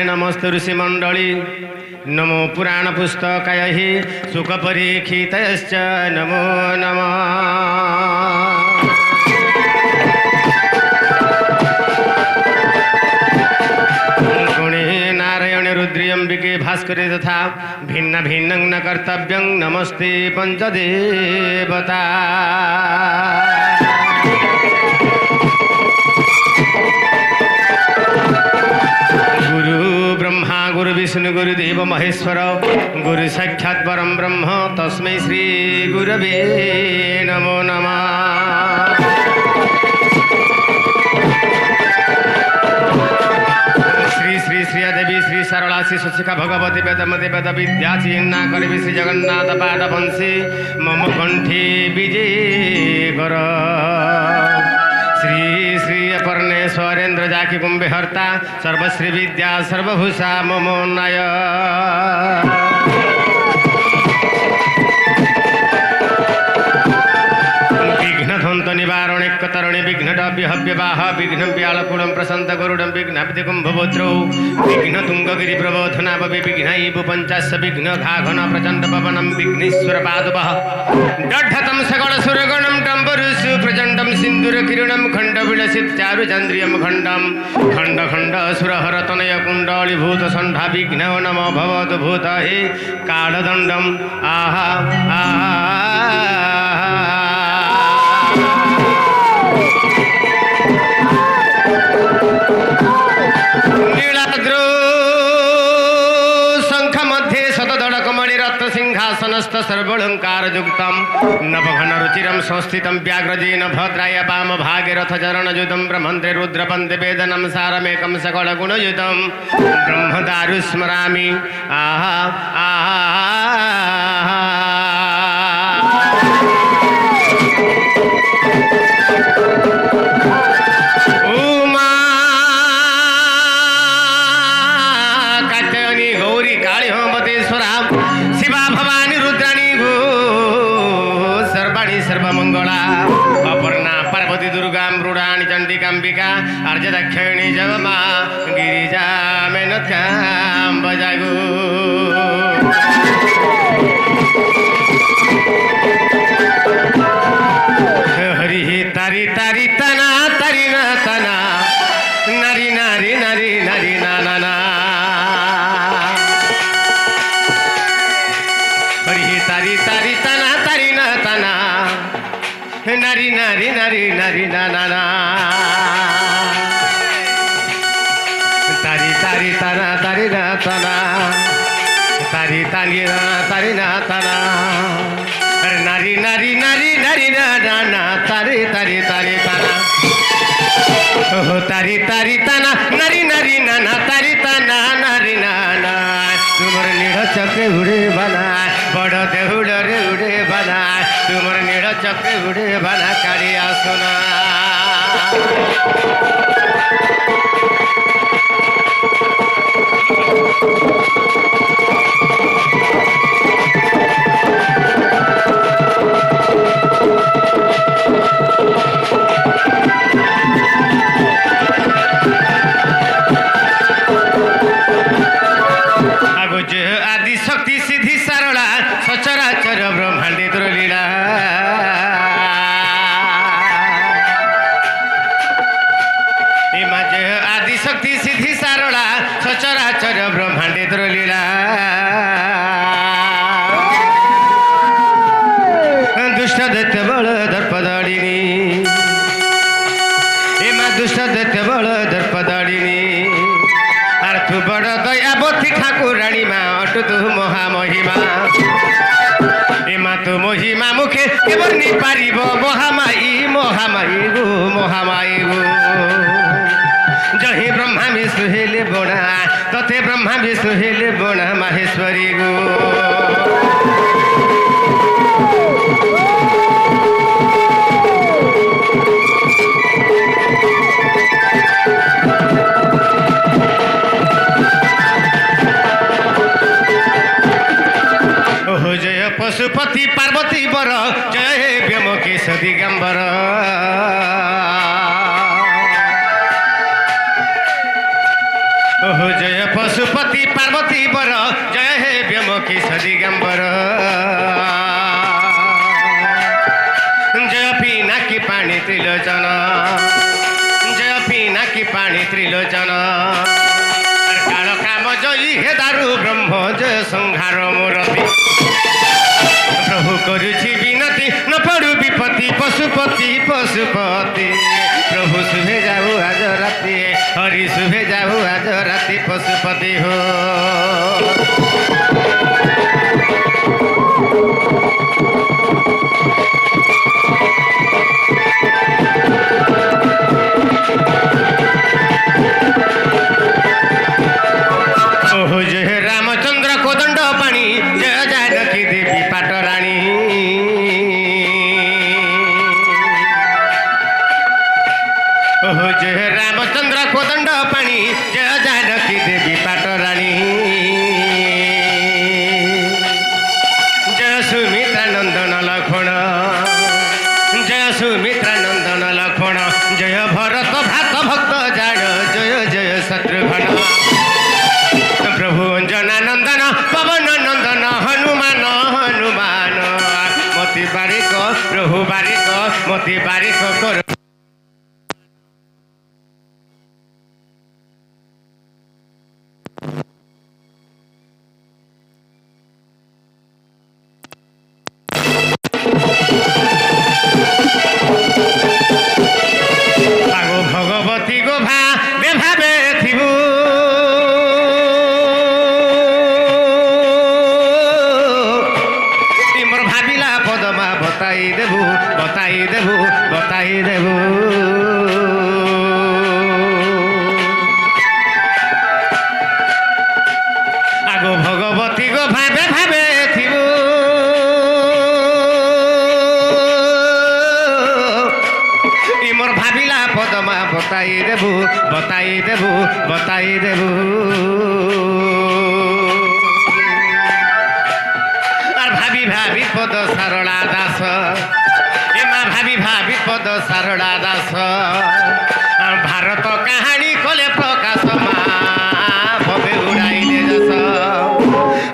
नमस्ते ऋषि मंडली नमो पुराण पुस्तकाय सुख परीक्षितश्च नमो नमः। गुणे नारायणे रुद्रियंबिके भास्करे तथा भिन्न भिन्न न कर्तव्यं नमस्ते पंचदेवता। गुरु विष्णु गुरुदेव महेश्वर गुरु साक्षात् परम ब्रह्म तस्मै श्री गुरवे नमो नमः। श्री श्री श्री देवी श्री सरला श्री सुशिखा भगवती वेदमती वेद विद्या चिन्ना करी श्री जगन्नाथ पाद वंशी मम कंठी विजय कर। श्री श्री अपरनेश्वरेन्द्र जाकी कुंभे हर्ता सर्वश्री विद्या सर्वभूषा ममोन्नय। विघ्नध्वंत निवारणिक तरुणी विघ्नटभ्य हव्यवाह विघ्न व्यालकूलं प्रसंत गरुडं विघ्नाब्धि कुंभभद्रौ विघ्न तुंगगिरि प्रबोधनावपि विघ्नैव पंचाश विघ्न घाघन प्रचंड पवनं विघ्नेश्वर पादुवः दड्ढतं सकल सुरगणं टम्बरुषु प्रचंडं सिंदूर किरणं खंड विलसित चारुचंद्रियं खंडं खंड खंड सुरहर तनय कुंडलीभूत संढा विघ्न नमो भवतु भूत हे कालदंडम आहा आहा। सिंहासनस्थ सर्वोलंकारयुक्तं नवघनरुचिरं संस्थितं व्याघ्रजेन भद्राय वामभागे रथचरणयुतं ब्रह्मन्त्रे रुद्रपन्ते वेदनं सारमेकं सकलगुणयुतं ब्रह्मदारु स्मरामि आहा आहा सर्वमंगला अपर्णा पार्वती दुर्गा मृडाणी चंडिकांबिका अर्ज दक्षिणी जगमा गिरिजा मेनकाम बजागु हरि तारी तारी तना तारी ना तना नारी नारी नारी नारी ना ना ना हरि तारी तारी तना तारी ना तना नारी नारी नारी नारी ना ना ना तारी तारी तना तारी ना तना तारी तारी ना तारी ना तना अरे नारी नारी नारी नारी ना ना ना तारी तारी तारी तना ओह तारी तारी तना नारी नारी ना ना तारी तना नारी ना ना तुमर नीड़ चक्रे उड़े बना बड़ देहुड़ रे उड़े बना तुमर नीड़ चक्रे उड़े बना कालिया सुना आदि शक्ति सिद्धि सारला सचराचर ब्रह्मांडे लीला आदि शक्ति सिद्धि सारला सचराचर ब्रह्मांडे लीला दुष्ट दैत्य बल दर्पदाड़िनी दुष्ट दैत्य बल दर्पदाड़िनी तू बड़ दयावती ठाकुराणी माँ अटु तू महामहिमा एमा तू महिमा मुखे केवरनी पारिब महामाई महामाई गो महामाई गो जही ब्रह्मा विष्णु हेले बणा तथे ब्रह्मा विष्णु हेले बणा माहेश्वरी गो जय पशुपति पार्वती बर जय व्योमकेश दिगंबर ओहो जय पशुपति पार्वती बर जय हे व्योमकेश दिगंबर जय पिनाकी पाणी त्रिलोचन जय पिनाकी पाणी त्रिलोचन काल काम जयी हे दारु ब्रह्म जय संहार मूर्ति प्रभु करुछि विनती न पड़ू विपत्ति पशुपति पशुपति प्रभु शुभे जाऊ आज राति हरि शुभे जाऊ आज राति पशुपति हो ओहो जय रामचंद्र कोदंड पाणी जय जानकी देवी पाटराणी ओहो जय रामचंद्र कोदंड पाणी जय जानकी देवी पाटराणी जय सुमित्रा नंदन लक्ष्मण जय सुमित्रा नंदन लक्ष्मण जय भरत भात भक्त जाण जय जय शत्रुघ्न प्रभु अंजनानंदन पवन नंदन हनुमान हनुमान मति बारिक प्रभु बारिक मति बारिक कर भगवती गो भा बेभावे थिबु बताई देबू बताई देबू আর ভাবি ভাবি পদ সারলা দাস এ মা ভাবি ভাবি পদ সারলা দাস ভারত কাহানী কলে প্রকাশ মা ভবে উড়াইলে যশ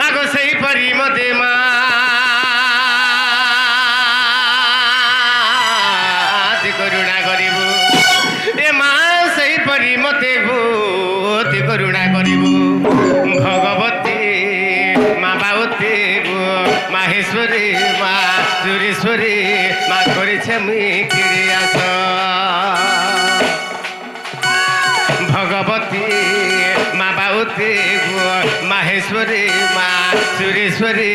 আগ সেইপরি মতে মা করুণা করিবু এ মা সেইপরি মতে অতি করুণা করিবু ভগবতী মা বাবতী মাহেশ্বরী মা সুরেশ্বরী মা করেছে মিকিরি আস ভগবতী মা বাবতী মাহেশ্বরী মা সুরেশ্বরী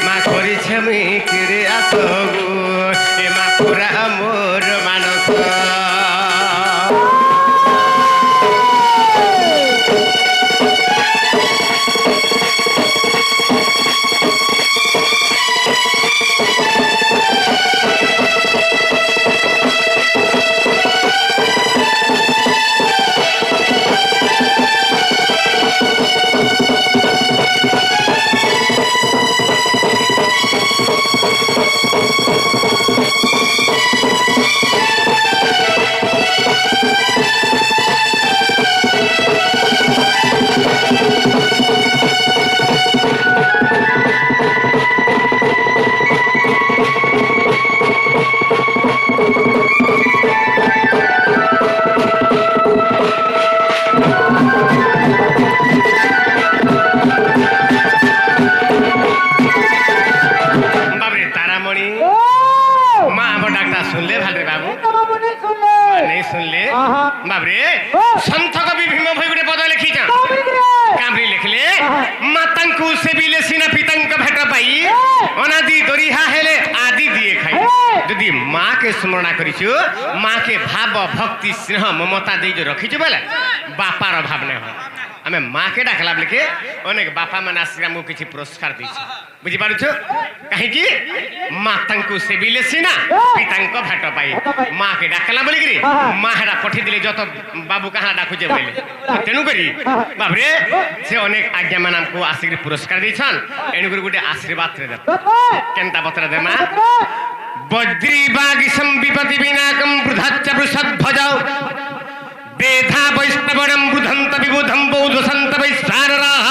মা করেছে মিকিরি আস এ মা পুরা মোর মানস শুনলে বাবরে সন্থ কবি ভীম ভৈ গোটে পদ লিখিছ কামরি লিখলে মাতাঙ্কু সেবিলে সিনা পিতাঙ্ক ভেট পাই অনাদি দরিহা হেলে আদি দিয়ে খাই যদি মাকে স্মরণ করিছু মাকে ভাব ভক্তি স্নেহ মমতা দেই যে রখিছু বেলে বাপার অভাব নাই হয় আমি মাকে ডাকলা বলিকে অনেক বাপা মানে আসি আমি কিছু পুরস্কার দিয়েছি বুঝি পারছ কাহিকি মাতাঙ্কু সেবিলে সিনা পিতাঙ্ক ভাট পাই মাকে ডাকলা বলিকি মা হেরা পঠি দিলে যত বাবু কাহা ডাকুছে বলে তেণু করি বাবরে সে অনেক আজ্ঞা মানে আমাকে আসিকি পুরস্কার দিয়েছন এণুকরি গোটে আশীর্বাদ দে কেনতা বতরা দে মা বজ্রি বাগিসম বিপতি বিনাকম বৃধাচ্চ বৃষধ্বজাও বেধা বৈষ্ণবরম বুধন্ত বিবুধম বৌধসন্ত বৈশ্বাররাহ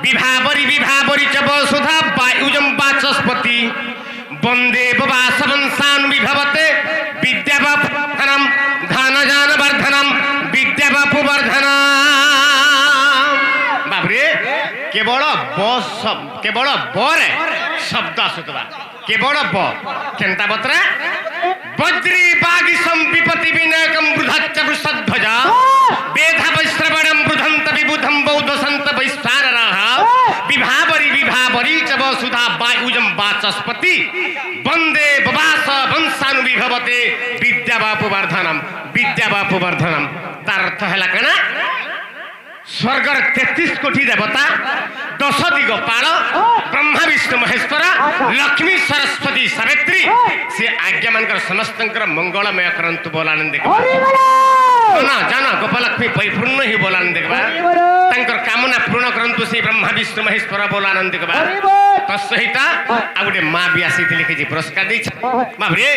বিভাবরি চ বসুধা বায়ুজম বাচস্পতি বন্দে বাসবংসান বিভবতে বিদ্যাবাপনম ধনজান বর্ধনম বিদ্যাবাপু বর্ধনম বাবরে কেবল কেবল বরে শব্দ আসুতবা কেবল ব কেনতা বতরা বজ্রি বাগিসম বিপতি বিনাকম বৃধাচ্চ বৃষধ্বজা বেধা বৈশ্রবণম বৃধন্ত বিবুধম বৌদ্ধসন্ত বৈশ্বাররাহ বিভাবরি চ বসুধা বায়ুজম বাচস্পতি বন্দে ববাস বংসানু বিভবতে বিদ্যাবাপু বর্ধনম তার অর্থ হেলা কেনা স্বর্গর 33 কোটি দেবতা 10 দিগপাল ব্রহ্মা বিষ্ণু মহেশ্বর লক্ষ্মী सरस्वती सावित्री से आज्ञा मानकर समस्तंकर मंगलमय करंतु बोलानंद ना जाना गोपालक्ष्मी परिपूर्ण ही बोलानंद तांकर कामना पूर्ण करंतु से ब्रह्मा विष्णु महेश्वर बोलानंद तत्सहित आ गोटे माँ भी आसी लिखी पुरस्कार दी बाबरे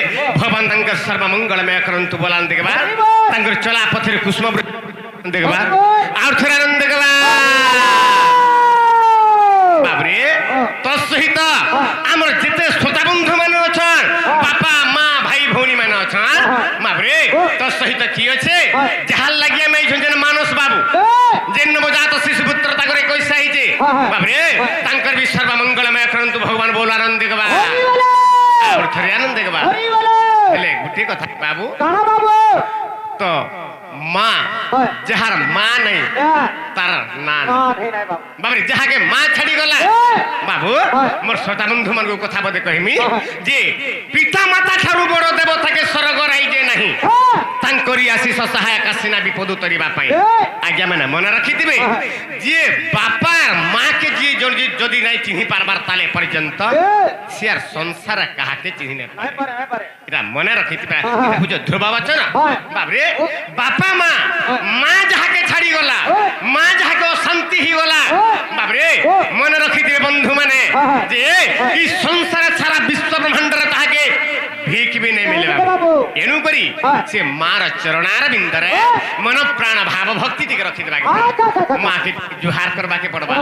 भगवान तांकर सर्व मंगलमय करंतु बोलानंद तांकर चला पथरे कुसुम देखबा और थोड़ा आनंद देखबा बाबरे तत्सहित आमर जिते श्रोता बंधु मान अछन बापा माँ भाई भौणी मान अछन बाबरे तत्सहित की अच्छे जहार लगिया मैं जन मानस बाबू जेन नवजात शिशु पुत्र ताकर 21 आइजे बाबरे तांकर भी सर्व मंगलमय करंतु भगवान बोल आनंद देखबा और थोड़ा आनंद देखबा हेले गुटी कथा बाबू तो माँ जहार माँ नहीं तार ना बाबरे जहा के माँ छाड़ी गला बाबू मोर श्रोता बंधु मान को कथा बदे कहमी जे पिता माता ठारू बड़ देवता के स्वर्ग राइजे नहीं ତାଙ୍କରି ଆଶିଷ ସହାୟକ ସିନା ବିପଦ ତରିବା ପାଇଁ ଆଜ୍ଞା ମାନେ ମନେ ରଖିଥିବେ ଯିଏ ବାପା ମାକେ ଯିଏ ଯଦି ନାଇଁ ଚିହ୍ନି ପାରବାର ତାଲେ ପର୍ଯ୍ୟନ୍ତ ସିଆର ସଂସାର କାହାକେ ଚିହ୍ନି ନାଇଁ এটা মনে রাখিবা এটা বুঝ ধ্রুব বচন বাবরে বাপা মা মা যাহাকে ছাড়ি গলা মা যাহাকে অশান্তি হি গলা বাবরে মনে রাখিবে বন্ধু মানে যে এই সংসার সারা বিশ্ব ব্রহ্মাণ্ডরে তাহাকে ভিক भी नहीं मिले एणु करी से मार चरणार बिंदरे मन प्राण भाव भक्ति टिके रखि देबा मां के जुहार करबा के पड़बा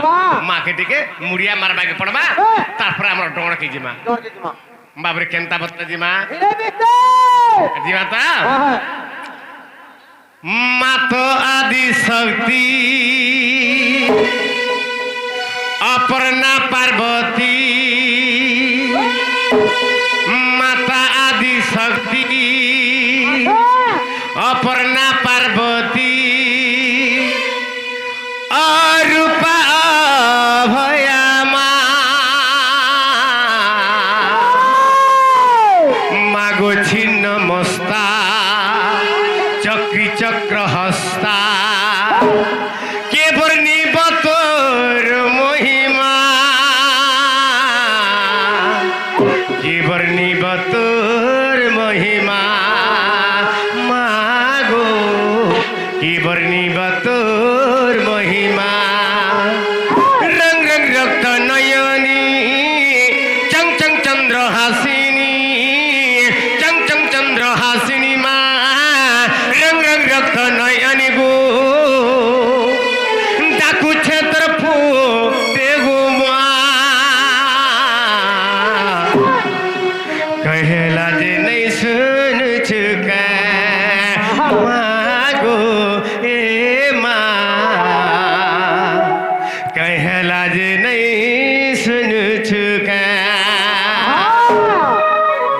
मां के टिके मुड़िया मारबा के पड़बा तापर हमर डोण के जिमा बाबरे केंता बत्ता जिमा जिमा ता मात आदि शक्ति अपर्णा पार्वती माता आदि शक्ति अपर्णा पार्वती अरूपा अभया मागो छिन्न मस्ता चक्री चक्र हस्ता के वर्णी बतोर महिमा के वर्णी बतोर महिमा मागो के वर्णी बतोर महिमा रंग रंग रक्त नयनी चंग चंग चंद्र हासिनी चंग चंग चंद्र हासिनी मा रंग रंग रक्त नयनी गो डाकू क्षेत्र फूटे गो कहेला जे नहीं सुन चुका मागो ए माँ कहेला जे नहीं सुन चुका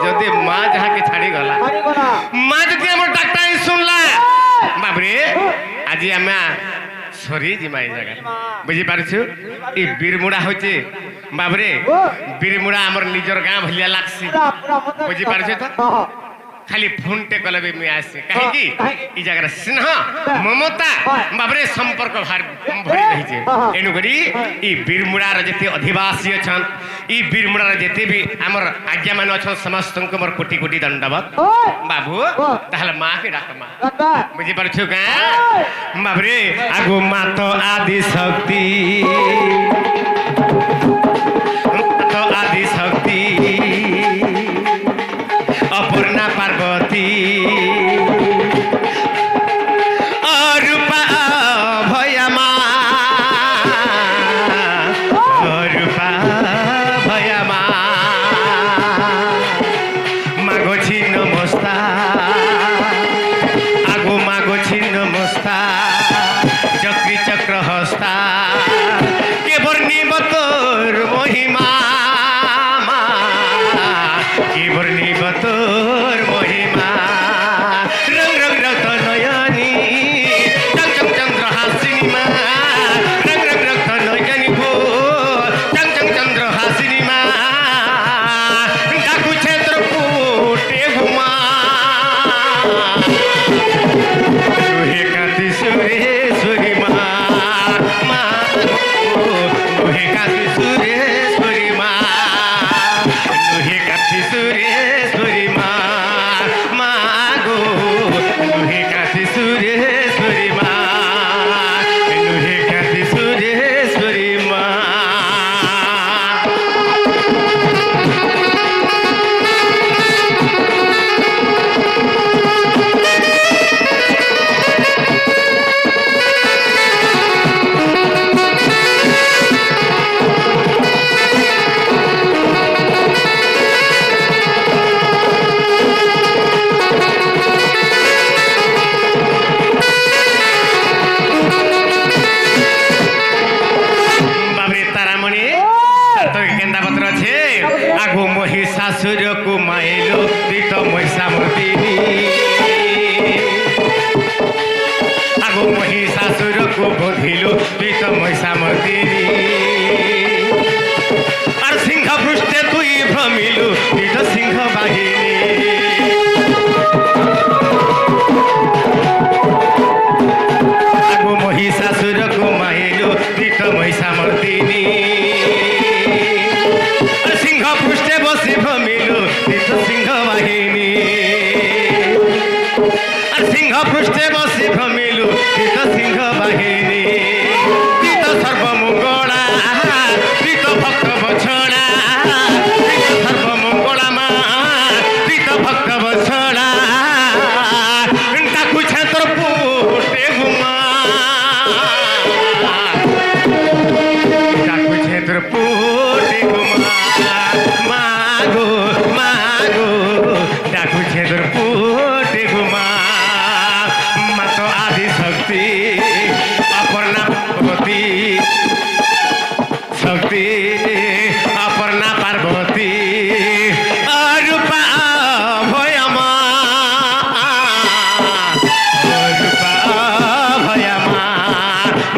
जदि माँ जहाँ के छाड़ी गला माँ जदि हमर डाक्टर सुनला बाबरे आज आम सरी जिमा जगह बुझी पारछु ई बीरमुड़ा होचे बाबरे बीरमुड़ा हमर निजर गाँ भलिया लागसी बुझी पारछु त खाली फोन टे कले भी मैं आसी काहे की ई जगह स्नेह ममता बाबरे संपर्क भार भरी रही छे एनु करी ई बीरमुड़ा रे जते अधिवासी छन ई बीरमुड़ा रे जते भी हमर आज्ञा मान छ समस्त मोर कोटि कोटि दंडवत बाबू ताहले मां के डाक मां बुझी परछु का बाबरे आगो मातो आदि शक्ति मातो आदि शक्ति अपूर्णा पार्वती अरूपा भया अरूपा भया मागो छिन्न मस्ता आगो मागो छिन्न मस्ता चक्री चक्र हस्ता के वर्णी बतोर महिमा के वर्णी बतोर महिमा रंग रंग रक्त नयनी चंग चंग चंद्र हासिनी मा रंग रंग रक्त नयनी गो चंग चंग चंद्र हासिनी मा डाकू क्षेत्र फूटे घुमा दुहे काती सुरेश्वरी मा दुहे काती सुरेश्वरी मा दुहे काती सुरेश्वरी मा मागो दुहे काती सुरेश्वरी मा दुहे काती सुरेश्वरी मा बाबरे तारामणि तो केंदा पत्र छे आगो महिषासुर को माइलो दीत महिषा मर्दिनी आगो महिषासुर को बोधिलो दीत महिषा मर्दिनी और सिंह पृष्ठे तुई भ्रमिलु दीत सिंह बाहिनी শক্তি অপর্ণা পার্বতী শক্তি অপর্ণা পার্বতী রূপা ভয়ামা রূপা ভয়ামা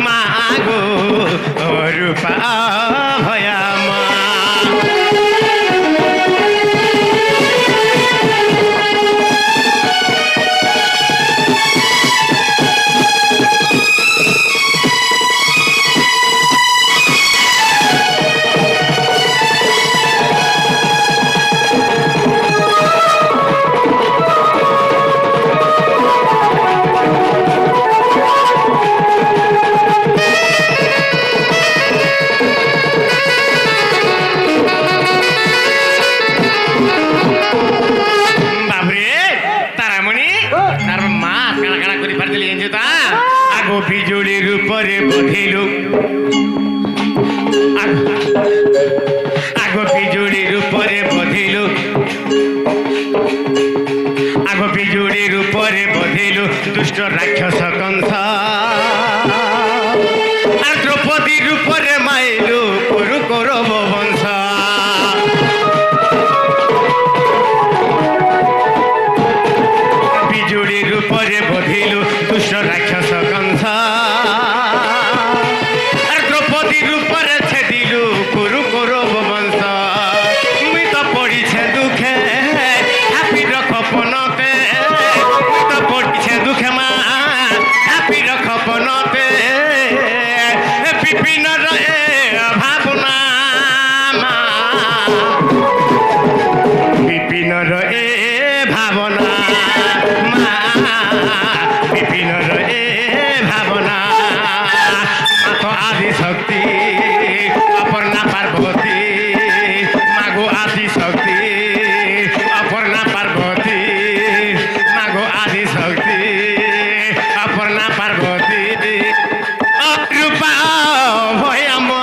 মা গো রূপা ভয়ামা বিজুড়ির উপরে বধিলু আগ বিজুড়ির উপরে বধিলু আগ বিজুড়ির উপরে বধিলু দুষ্ট রাক্ষস কংস আর দ্রৌপদীর উপরে মাইলু কুরু কৌরব বংশ বিজুড়ির উপরে বধিলু দুষ্ট রাক্ষস কংস আর দ্রৌপদীর উপরে ছেদিলু কুরু কৌরব বংশ মুই তো পড়িছে দুঃখে হাপির খপনতে মুই তো পড়িছে দুঃখে মা হাপির খপনতে বিপিনর ভাবনা মা বিপিনর ভাবনা মা বিপিনর ভাবনা মাথ আদি শক্তি অপর্ণা পার্বতী মাগো আদি শক্তি অপর্ণা পার্বতী মাগো আদি শক্তি অপর্ণা পার্বতী রূপা ভয়ামা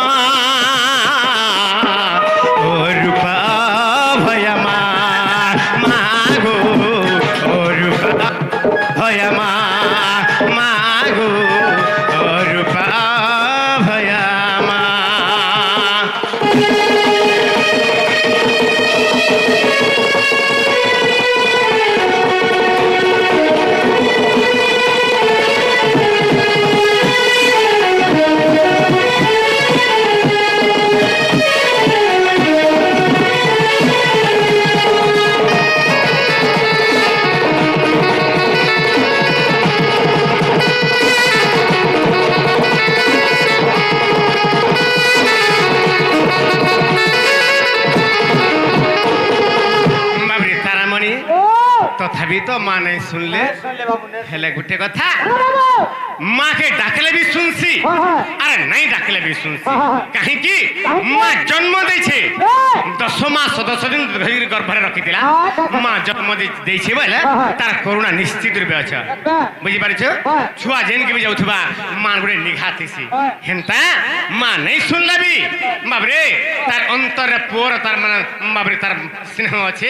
রূপা ভয়ামা মাগো রূপা ভয়ামা মাগো রূপা ভয়ামা তথাপি তো মা নাই শুনলে হেলে গোটে কথা মাকে ডাকলে বি শুনছি আরে নাই ডাকলে বি শুনছি কাহিকি মা জন্ম ଦେଇছে 10 মাস 10 দিন ধরি গর্ভরে রাখিলা মা জন্ম ଦେଇছে বলে তার করুণা নিশ্চিত রূপে আছে বুঝি পারিছ ছুয়া যেন কি যাউথবা মা গুড়ে নিঘাতিছি হেনতা মা নাই শুনলা বি বাবরে তার অন্তরে পুর তার মানে বাবরে তার স্নেহ আছে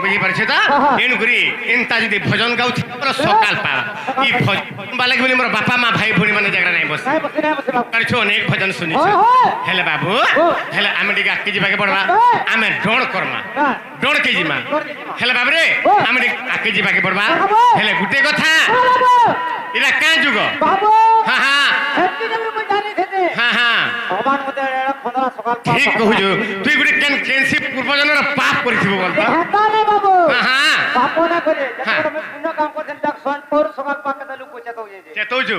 বুঝি পারিছ তা এন গুরি এনতা যদি ভজন গাউথি সকাল পা ই ভজন বালে বলি মোর বাপা মা ভাই ভুনি মানে জায়গা নাই বসে পারিছ অনেক ভজন শুনিছ হেলে বাবু হেলে আমি টিকে আকি যাকে পড়বা আমি ডোণ করমা ডোণ কে জিমা হেলে বাবরে আমি আকি যাকে পড়বা হেলে গুটে কথা এটা কাঁ যুগ হ্যাঁ হ্যাঁ হ্যাঁ হ্যাঁ ঠিক কহুছু তুই গুটে কেন কেনসি পূর্বজনের পাপ করিছিস বলতো হ্যাঁ হ্যাঁ চেতৌছু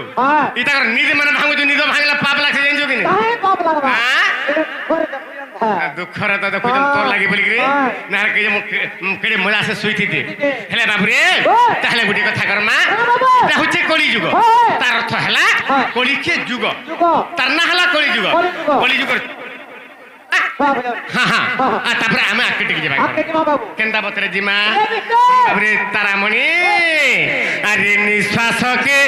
ইটা নিজে মানে ভাঙুছু নিজ ভাঙিলা পাপ লাগছে জানিছু কি দুঃখরে তো দেখুছন তোর লাগি বলি কি না কে কেড়ে মজা সে শুইতিতে হেলে বাবুরে তাহলে গুটি কথা করমা এটা হচ্ছে কলি যুগ তার অর্থ হেলা কলিকে যুগ তার না হেলা কলি যুগ কলি যুগ হ্যাঁ হ্যাঁ তারপরে আমি আকে টিকে যাবা কেনটা বতরে জিমা তারপরে তারামণি আরে নিঃশ্বাসকে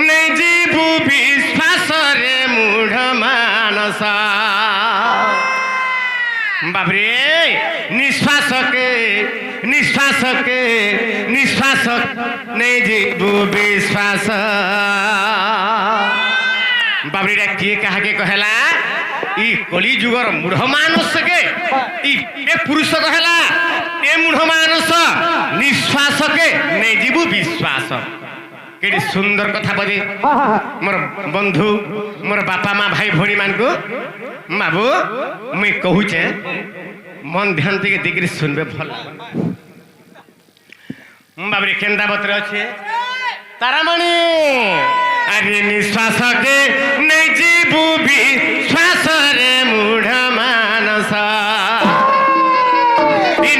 নেই জীবু বিশ্বাসরে মূঢ় মানস বাবরে নিঃশ্বাসকে निश्वास के निश्वास नहीं जीवु विश्वास बाबरीटा किए कहा के कहला ई कली जुगर मूढ़ मानस के ए पुरुष कहला ए मूढ़ मानस निश्वास के नहीं जीवु विश्वास केडी सुंदर कथा बजे मोर बंधु मोर बापा माँ भाई भौणी मान को बाबू मुई कहूचे मन ध्यान दिके दिगरी सुनबे भल बाबरे केंदा बतरे अच्छे तारामणि अरे निश्वास के नहीं जीवु विश्वास रे मूढ़ मानस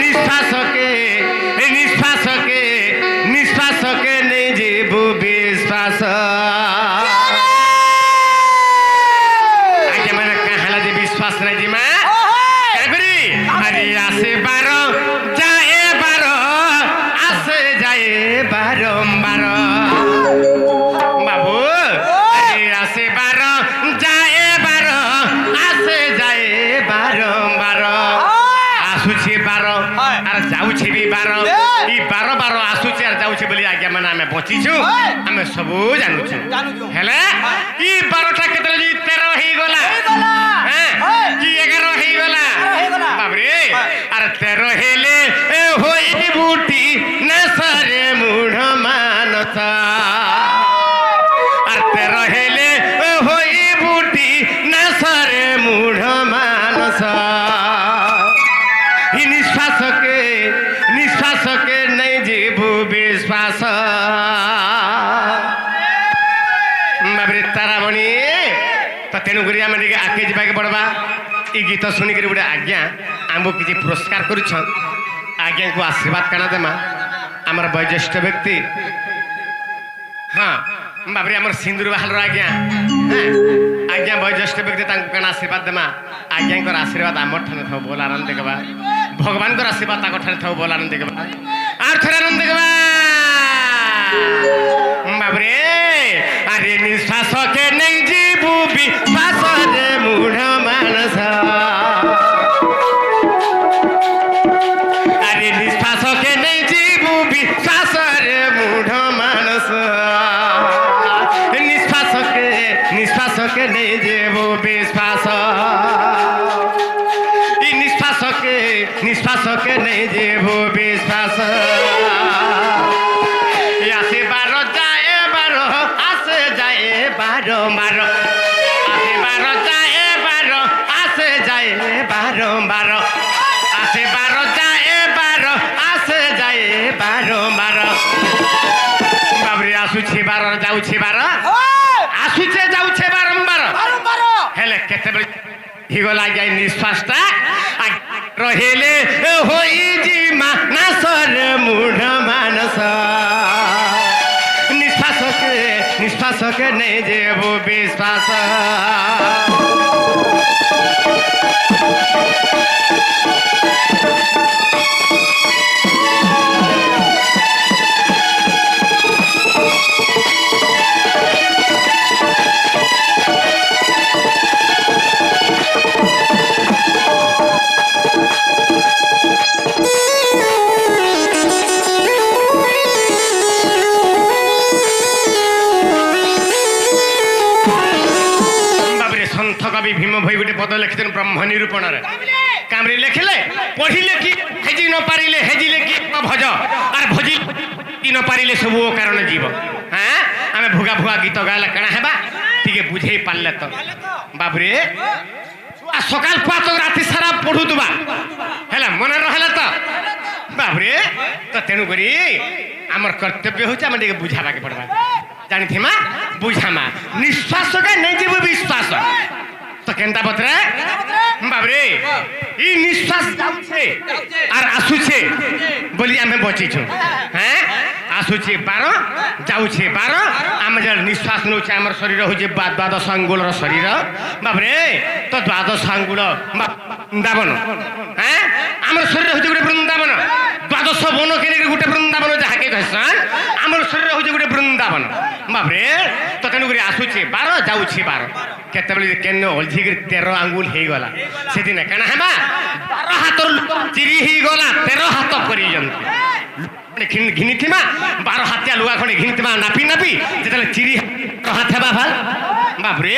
निश्वास के निश्वास के निश्वास के नहीं जीवु विश्वास आगे मैंने कहा जी विश्वास नहीं जी माँ अरे आसे बारो जाए बारो आसे जाए बारंबार बाबू आसे बारो जाए बारो आसे जाए बारंबार आसुचे बारो आर जाउछे भी बारो ई बारो बारो आसुचे आर जाउछे बोली आज्ञा माने आमे बचिछु आमे सबू जानुछु हेले ई 12टा केतरे जी 13 ही गला हैं की 11 ही गला बाबरे आर 13 हेले होई बूटी नसरे मूढ़ मानस आर 13 हेले होई बूटी नसरे मूढ़ मानस निश्वास के नहीं जीवु विश्वास बाबरे तारामणि तो तेणुक आम आगे जाके पड़वा ये गीत शुणिक गोटे आज्ञा आमको किसी पुरस्कार करुछ आज्ञा को आशीर्वाद काना देमा आमर वयोज्येष्ठ व्यक्ति हाँ बाबरे आमर सिंदूर बाहर आज्ञा हाँ आज्ञा वयोज्येष्ठ व्यक्ति काना आशीर्वाद देमा आज्ञा को आशीर्वाद आमर ठाने था बोल आनंद देखा भगवान को आशीर्वाद ताको ठाने था बोल आनंद देखा आर थोड़ा आनंद देखा बाबरे अरे निश्वास के नहीं जीवु विश्वास रे मूढ़ मानस अरे निश्वास के नहीं जीवु विश्वास रे मूढ़ मानस निश्वास के नहीं जीवु विश्वास निश्वास के नहीं जीवु विश्वास आसे बारो जाए बारो आसे जाए बारो बारो आसे बारो जाए बारो आसे जाए बारो बारो आसे बारो जाए बारो आसे जाए बारो बारो बाबरे आसुछे बारो जाउछे बारो आसुछे जाउछे बारंबार हेले केते बेले हिगला जाय निश्वासटा रहिले होई जी मानसर मूढ़ मानस निश्वास के नहीं जेबो विश्वास कवि भीम भई गोटे पद लिखिन ब्रह्म निरूपण कामरे लिखिले पढ़िले कि हेजी न पारिले हेजिले कि भज आर भजी न पारिले सब कारण जीव हाँ आम भुगा भुगा गीत गाला कणा हेबा टिके बुझे पारले तो बाबरे सकाल पात राति सारा पढ़ुतबा हैला मन रहला तो बाबरे तो तेणु करी आमर कर्तव्य होचे आम टिके बुझाबा के पड़बा जानी थिमा बुझामा निश्वास के नहीं जीव विश्वास तो केंता बतरे बाबरे ई निश्वास जाउछे आर आसुछे बोली आमे बचिछु हैं आसुछे 12 जाउछे 12 आमे जे निश्वास नउछे हमर शरीर होजे 12 अंगुलर शरीर बाबरे तो 12 अंगुल বৃন্দাবন হ্যাঁ আমার শরীর হচ্ছে গোটে বৃন্দাবন দ্বাদশ বন কেনে গোটে বৃন্দাবন যাকে কহস আমার শরীর হচ্ছে গোটে বৃন্দাবন বাপরে তো তেণুকরি আসুছে 12 যাଉଛି 12 কেতବେଳେ কেন অলঝিকি 13 আঙ্গুল হয়েগলা সেদিন কেন হেবা 12 হাতর চিরি হয়েগলা 13 হাত পর্যন্ত ঘিনিথিমা 12 হাতিয়া লুগা খড়ে ঘিনিথিমা নাপি নাপি যেতলে চিরি হাত হেবা ভাল বাপরে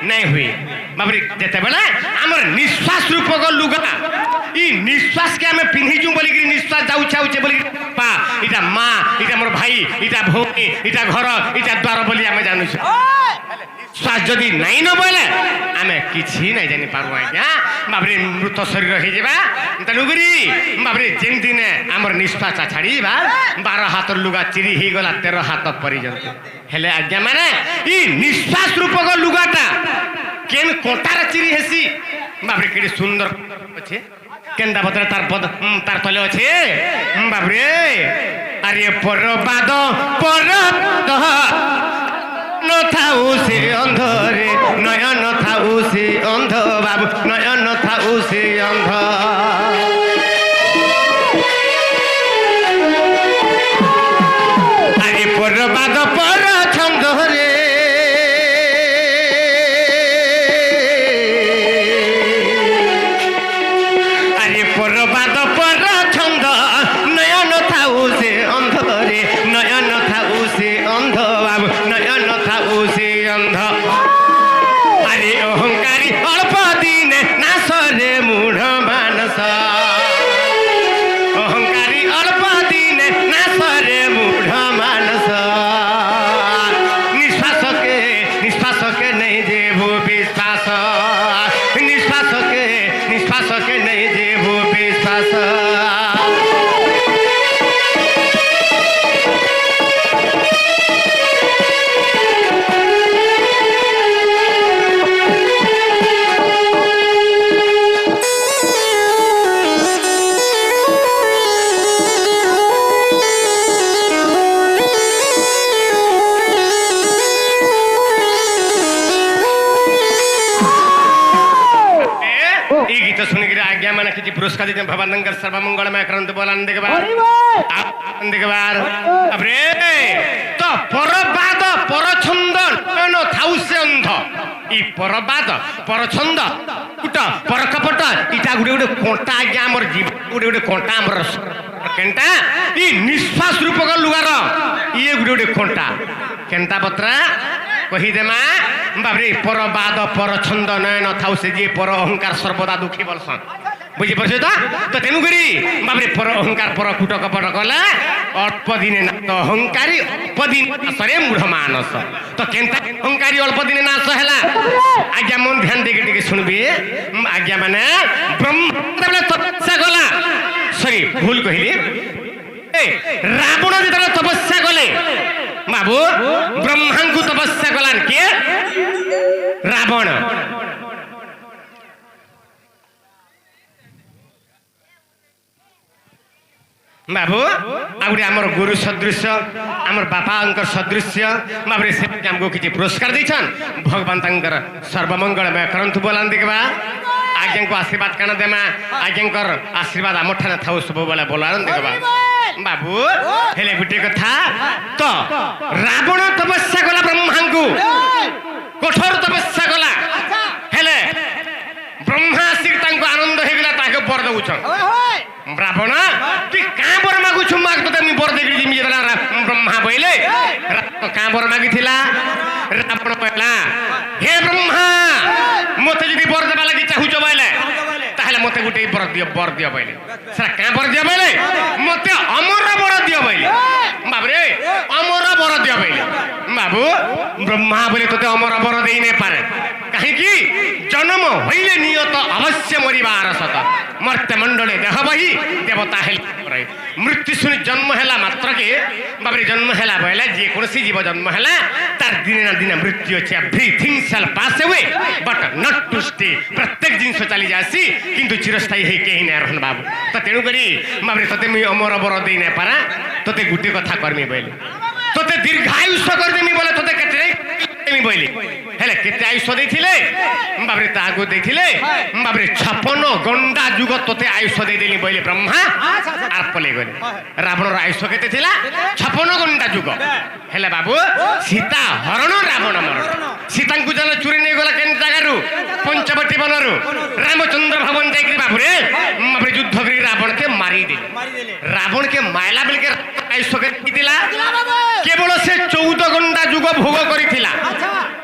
নাই হুয়ে বাপরে যেতবেলে আমার নিঃশ্বাস রূপক লুগা ই নিঃশ্বাস কে আমি পিন্ধিছু বলি কি নিঃশ্বাস যাଉଛି আউছে বলি পা এটা মা এটা মোর ভাই এটা ভৌণী এটা ঘর এটা দ্বার বলি আমি জানুছু শ্বাস যদি নাই ন বলে আমি কিছু নাই জানি পারবো আজ্ঞা বাপরে মৃত শরীর হয়ে যাবা তেণুকরি বাপরে যেন দিনে আমার নিঃশ্বাস ছাড়িবা 12 হাতর লুগা চিরি হয়ে গলা 13 হাত পর্যন্ত হেলে আজ্ঞা মানে ই নিঃশ্বাস রূপক লুগাটা কেন কোটার চিরি হেসি বাপরে কেড়ে সুন্দর আছে কেন্দা পত্রে তার তলে আছে বাপরে আরে পরবাদ থাউ সে অন্ধরে নয়ন থাউ সে অন্ধ বাবু নয়ন থাউ সে অন্ধ আরে পরবাদ পর ছন্দ রে আরে পরবাদ পর ছন্দ নয়ন থাউ সে অন্ধ রে নয়ন থাউ সে অন্ধ বাবু নয়ন থাউ সে অন্ধ আরে অহংকারী অল্প দিনে নাশরে মূঢ় মানস অহংকারী অল্প দিনে নাশরে মূঢ় মানস নিঃশ্বাসকে নেই দেবু বিশ্বাস নিঃশ্বাসকে নেই দেবু বিশ্বাস आज्ञा मैंने किसी पुरस्कार दीजिए भगवान सर्वमंगल में करंत बोलान देखबार अबरे तो परबाद परछंद न थाउसे अंध ई परबाद परछंद कुट परकपट इटा गुडे गुडे कोंटा आज्ञा हमर जीव गुडे गुडे कोंटा हमर केंटा ई निश्वास रूपक लुगार ये गुडे गुडे कोंटा केंटा पत्रा कही देमा बाबरे परबाद परछंद नयन थाउ से जे पर अहंकार सर्वदा दुखी बलसन बुझी पारछ तो तेणुकरी बाबरे पर अहंकार पर कुट कपट कला अल्प दिने ना तो अहंकारी अल्प दिन सरे मूढ़ मानस तो केंता अहंकारी अल्प दिने नाश हैला आज्ञा मन ध्यान देके टिके सुनबे आज्ञा माने ब्रह्म तबले तपस्या गला सॉरी भूल कहिली ए रावण जेतले तपस्या गले बाबू ब्रह्मा को तपस्या कलान के रावण बाबू आउरे आमर गुरु सदृश आमर बापा अंकर सदृश्य बाबरे से हमको किछि पुरस्कार दैछन भगवान तंकर सर्वमंगल में करंतु बोलान देखबा आज्ञा को आशीर्वाद काना देमा आज्ञाकर आशीर्वाद आम ठाने थाउ सब बेला बोलान देखबा बाबू हेले गुटे कथा तो रावण तपस्या कला ब्रह्मा को कठोर तपस्या कला हेले ब्रह्मा आसिक तांको आनंद हे गेला ताके बर दउछन रावण तु का बर मागु छु माग तो मी बर देखि जिमि जेला ब्रह्मा बोइले का बर मागिथिला रावण कहला हे ब्रह्मा मते जदि बर देबा लागि चाहूछ बोइले ताहले मते गुटे बर दियो बोइले सरा का बर दियो बोइले मते अमर बर दियो बोइले बाबरे अमर बर दियो बोइले बाबू ब्रह्मा बोले तोते अमर बर देई नै पारे काहे कि जन्म होइले नियत अवश्य मरिबार सत मर्त्य मंडले देह बही देवता हेले मृत्यु सुनि जन्म हैला मात्र के बाबरे जन्म हैला बोले जे कोनसी जीव जन्म हैला तार दिने ना दिन मृत्यु अछि everything shall pass away but not to stay प्रत्येक जिंस चली जासी किंतु चिरस्थायी हे केही नै रहन बाबू त तेनु करी बाबरे तते मी अमर बर देई नै पारा तते गुटे कथा करमी बोले तते दीर्घायुष्य कर देमी बोले तते केते দেলি বইলে হেলে কেতে আয়ুষ দেইছিলে বাবরে তাগু দেইছিলে বাবরে 56 গন্ডা যুগ তোতে আয়ুষ দেইদেলি বইলে ব্রহ্মা আর পলে গলে রাবণর আয়ুষ কেতে থিলা 56 গন্ডা যুগ হেলে বাবু সীতা হরণ রাবণ মরণ সীতাঙ্কু জল চুরি নেই গলা কেন জায়গারু পঞ্চবটী বনরু রামচন্দ্র ভবন যাইকি বাবুরে বাবরে যুদ্ধ করি রাবণকে মারি দিলে রাবণকে মাইলা বেলকে আয়ুষ কেতে দিলা কেবল সে 14 গন্ডা যুগ ভোগ করিছিলা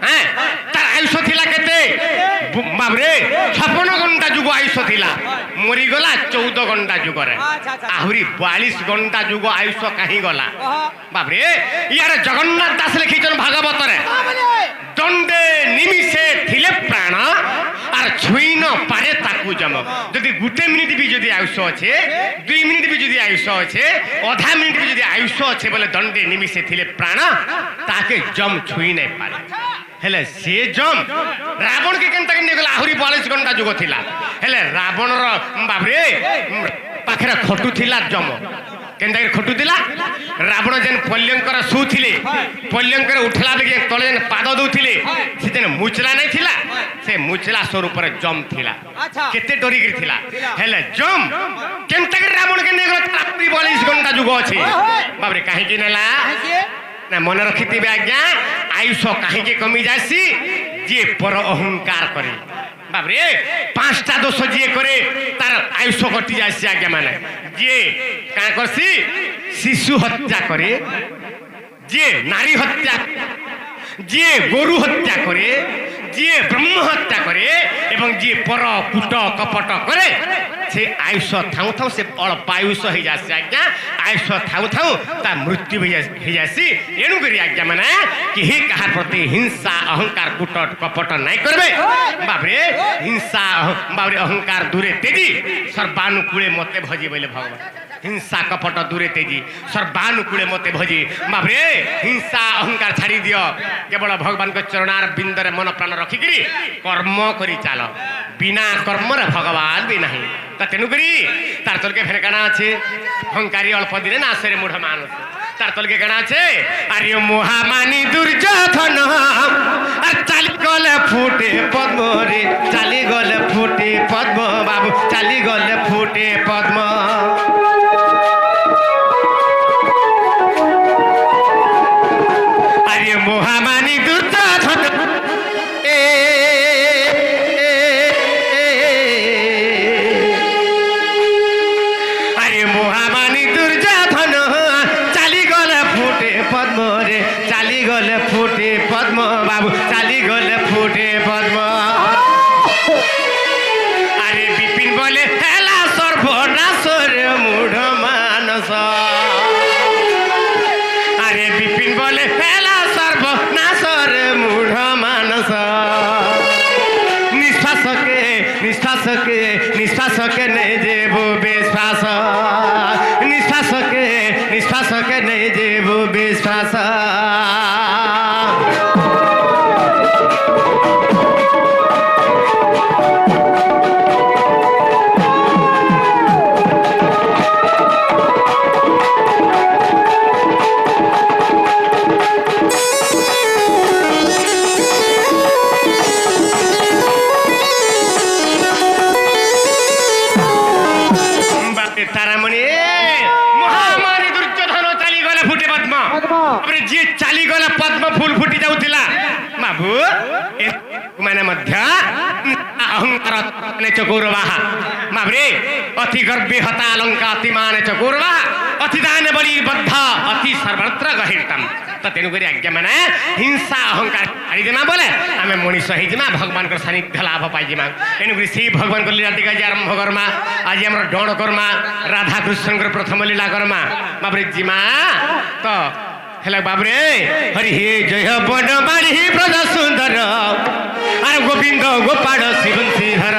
হ্যাঁ তার আয়ুষ থিলা কেতে বাবরে 56 ঘন্টা যুগ আয়ুষ থিলা মরিগলা 14 ঘন্টা যুগরে আহুরি 42 ঘন্টা যুগ আয়ুষ কাহি গলা বাবরে ইয়ারে জগন্নাথ দাস লিখিছেন ভাগবতরে দণ্ডে নিমিষে থিলে প্রাণ আর ছুঁই ন পারে তাকু জম যদি গোটে মিনিট বি যদি আয়ুষ আছে 2 মিনিট বি যদি আয়ুষ আছে অধা মিনিট বি যদি আয়ুষ আছে বলে দণ্ডে নিমিষে থিলে প্রাণ তাকে জম ছুঁই নাই পারে হেলে সে জম রাবণ কে কেনতা কেন গলা আহুরি 42 ঘন্টা যুগ থিলা হেলে রাবণর বাবরে পাখরে খটু থিলা জম কেনতা খটু দিলা রাবণ যেন পল্যঙ্কর শুথিলে পল্যঙ্কর উঠলা বেগে তলে যেন পাদ দউথিলে সে যেন মুচলা নাই থিলা সে মুচলা স্বরূপরে জম থিলা কেতে ডরি গি থিলা হেলে জম কেনতা কে রাবণ কে নেগলা 42 ঘন্টা যুগ আছে বাবরে কাহে কি নেলা না মনে রখিথিবে আজ্ঞা আয়ুষ কাহিকে কমি যাসি যে পর অহংকার করে বাবরে 5টা দোষ যে করে তার আয়ুষ কটি যাসি আজ্ঞা মানে যে কাঁ করছি শিশু হত্যা করে যে নারী হত্যা যে গরু হত্যা করে যে ব্রহ্ম হত্যা করে এবং যে পর কুট কপট করে সে আয়ুষ থাউ থাউ সে অল্প আয়ুষ হয়ে যাচ্ছে আজ্ঞা আয়ুষ থাউ থাউ তা মৃত্যু হয়ে যাচ্ছি এণু করি আজ্ঞা মানে কেহি কাহার প্রতি হিংসা অহংকার কুট কপট নাই করবে বাবরে হিংসা বাবরে অহংকার দূরে তেজি সর্বানুকূলে মতে ভজি বলে ভগবান হিংসা কপট দূরে তেজি সর্বানুকূলে মতে ভজি বাবরে হিংসা অহংকার ছাড়ি দিও কেবল ভগবান চরণার বিন্দরে মন প্রাণ রখিকি কর্ম করি চাল বিনা কর্মরে ভগবান বি নাই তা তেণুকরি তার তলকে ফের কানা আছে অহংকারী অল্প দিনে না আসে মূঢ় মানুষ তার তলকে কানা আছে আরে মহামানী দুর্যোধন আর চালি গলে ফুটে পদ্ম রে চালি গলে ফুটে পদ্ম বাবু চালি গলে ফুটে পদ্ম আরে মহামানী দুর্যোধন আরে মহামানী দুর্যোধন চালি গলে ফুটে পদ্ম রে চালি গলে ফুটে পদ্ম বাবু চালি গলে ফুটে পদ্ম আরে বিপিন বলে হেলা সর্বনাশর মূঢ় মানস আরে বিপিন বলে হেলা সর্বনাশর মূঢ় মানস নিঃশ্বাসকে নিঃশ্বাসকে নিঃশ্বাসকে নেই দেব বিশ্বাস নিঃশ্বাসকে নিঃশ্বাসকে নেই দেব বিশ্বাস তারামণি মহামারী দুর্যোধন চালি গলে ফুটে পদ্ম যে চালি গলে পদ্ম ফুল ফুটি যাଉଥିଲା বাবু মানে মধ্য অহংকার চকৌরবাহ বাবরে অতি গর্বে হতা অলঙ্কা অতিমান চকৌরবাহ অতি দান বলি বদ্ধ অতি সর্বত্র গহিতম তো তেণুকরি আজ্ঞା মানে হিংসা অহংকার ছাড়িদেমা বলে আমি মଣିଷ ହେଇଯିମା ভগবানଙ୍କର ସାନ୍ନିଧ୍ୟ ଲାଭ ପାଇଯିମା ତେଣୁକରି ସେଇ ଭଗବାନଙ୍କ ଲୀଳା ଟିକେ ଆଜି ଆରମ୍ଭ କର୍ମା ଆଜି ଆମର ଡଣ କର୍ମା ରାଧାକୃଷ୍ଣଙ୍କର ପ୍ରଥମ ଲୀଳା କର୍ମା ବାବରେ ଯିମା ତ ହେଲା ବାବରେ ହରି ହେ ଜୟ ବନ ବାଡ଼ି ବ୍ରଜ ସୁନ୍ଦର ଆରେ ଗୋବିନ୍ଦ ଗୋପାଳ ଶିବଂଶୀଧର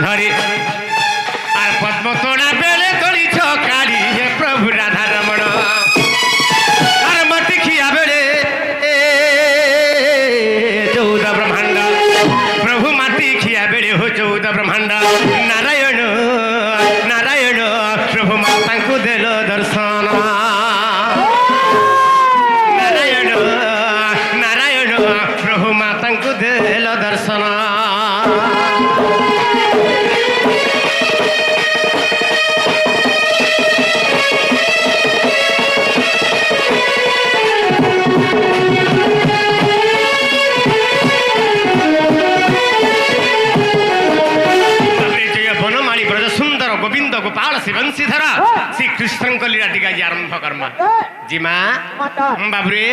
ধরে আর পদ্ম তোড়া বেলে তোড়িছ কাড়ি হে প্রভু दर्शन नारायण नारायण प्रभु माता को देल दर्शन गोविंद गोपाल शिवंशीधर श्री कृष्ण को लीला टीका आरंभ कर्मा जिमा बाबुरे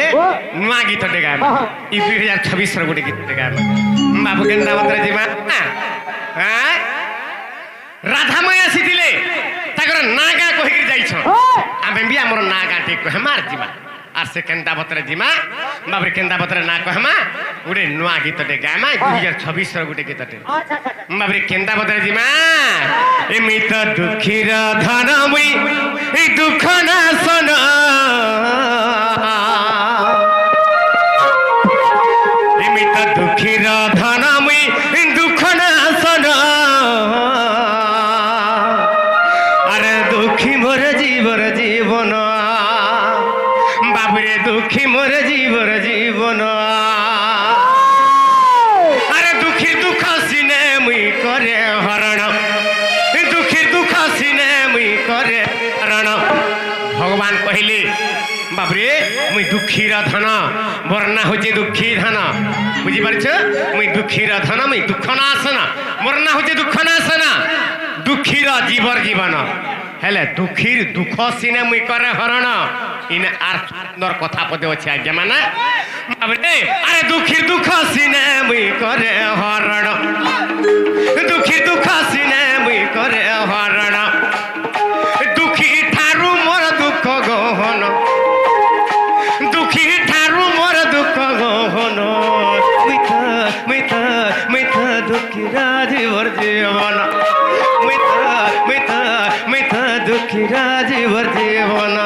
नुआ गीत टेगा ई 2026 रो गोटे गीत टेगा बाबू केंद्रा मत्र जिमा राधामय आसीथिले ताकर नागा कहि जाई छ आमे भी हमर नागा टेक हमार जिमा आर से केंदा पत्र जिमा बाबरे केंदा पत्र ना कहमा गुडे नुआ गीत टेगा मा 2026 रो गुडे गीत टे बाबरे केंदा पत्र जिमा एमित दुखीर धन मुई ए दुख ना सन एमित दुखीर धन मुई ए दुख ना सन अरे दुखी मोर जीवन बाबुरे दुखी मोर जीवन अरे दुखी दुख सिने मुई करे हरण दुखी दुख सिने मुई करे हरण भगवान कहले बाबुरे मुई दुखीर धन मोरना होचे दुखी धन बुझी पारछ मुई दुखीर धन मुई दुख नाशन मोरना होचे दुख नाशन दुखीर जीवन हेले दुखीर दुख सिने मुई करे हरण इन आर सुंदर कथा पदे अच्छे आज्ञा माना अरे दुखीर दुख सिने मुई करे हरण दुखीर दुख सिने मुई करे हरण दुखी ठारू मोर दुख गहन दुखी ठारू मोर दुख गहन मिथ दुखीरा जीवन मिथ दुखीरा जीवन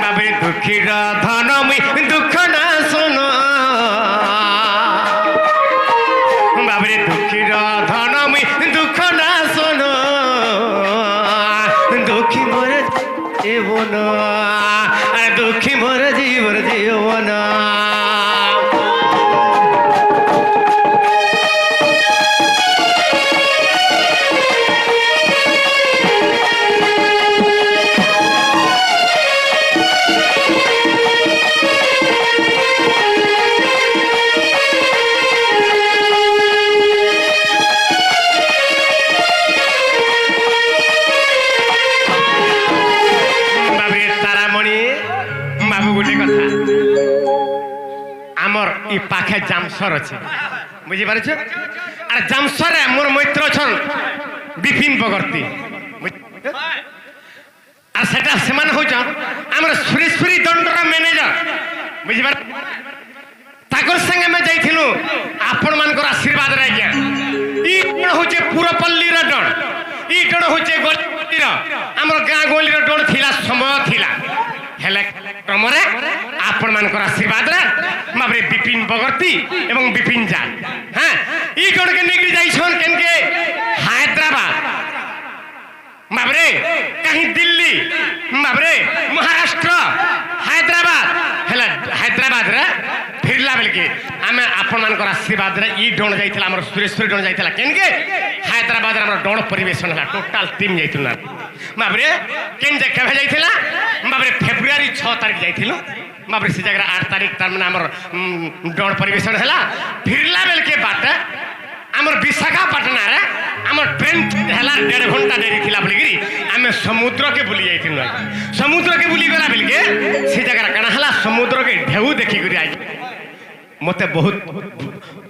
बाबे दुखीर धन मुई दुख ना सुन बाबरे दुखीर धन मुई दुख ना सुन दुखी मोर जीवन अरे दुखी मोर जीवन इ पाखे जामसर अच्छे बुझी पार अरे जामसर मोर मैत्र छन विपिन बगर्ती और सेटा सेमान होचन हमर सुरेश्वरी दंडर मैनेजर बुझी पार ताकर संगे में जाइथिलु आपण मानकर आशीर्वाद रे आज्ञा ई कोन होचे पुरपल्ली रे डण ई डण होचे गोली रे हमर गां गोली रे डण थिला समय थिला हेले क्रमरे आपण मानकर आशीर्वाद रे माबरे विपिन बगर्ती एवं विपिन जान हां ई डण के निगरी जाई छन केन के हैदराबाद माबरे कहीं दिल्ली माबरे महाराष्ट्र हैदराबाद हेला हैदराबाद रे फिरला बेल के आमे आपण मानकर आशीर्वाद रे ई डण जाइथिला हमर सुरेश्वरी डण जाइथिला केन के हैदराबाद रे हमर डण परिवेशन हला टोटल टीम जाइथिला माबरे केन जे केभे जाइथिला माबरे फेब्रुआरी 6 तारिख जाइथिलो माबरे से जगह 8 तारिख तार माने हमर डण परिवेशन हला फिरला बेल के बात हमर विशाखापट्टना रे हमर ट्रेन हला 1.5 घंटा देरी थिला बोलिगिरी आमे समुद्र के बुली जाइथिलो समुद्र के बुली गला बेल के से जगह कना हला समुद्र के ढेउ देखि करी आई मते बहुत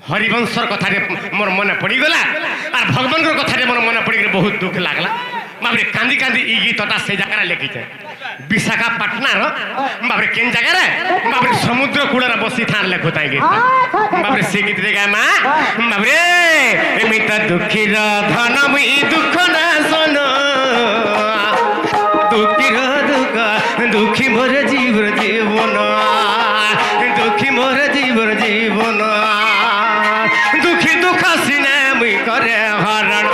हरिवंशर कथा रे मोर मने पड़ी गला और भगवान को कथा रे मोर मने पड़ी बहुत दुख लागला बाबरे कांदी कांदी ई गीतटा से जगह लेखि छे विशाखापट्टना रो बाबरे केन जगह रे बाबरे समुद्र कूल रे बसी थान लेखुताई गीत बाबरे से गीत रे गामा बाबरे एमित दुखीर धन मुई दुख ना सन दुखीर दुख दुखी मोर जीवन दुखी मोर जीवन दुखी दुख सिने मुई करे हरण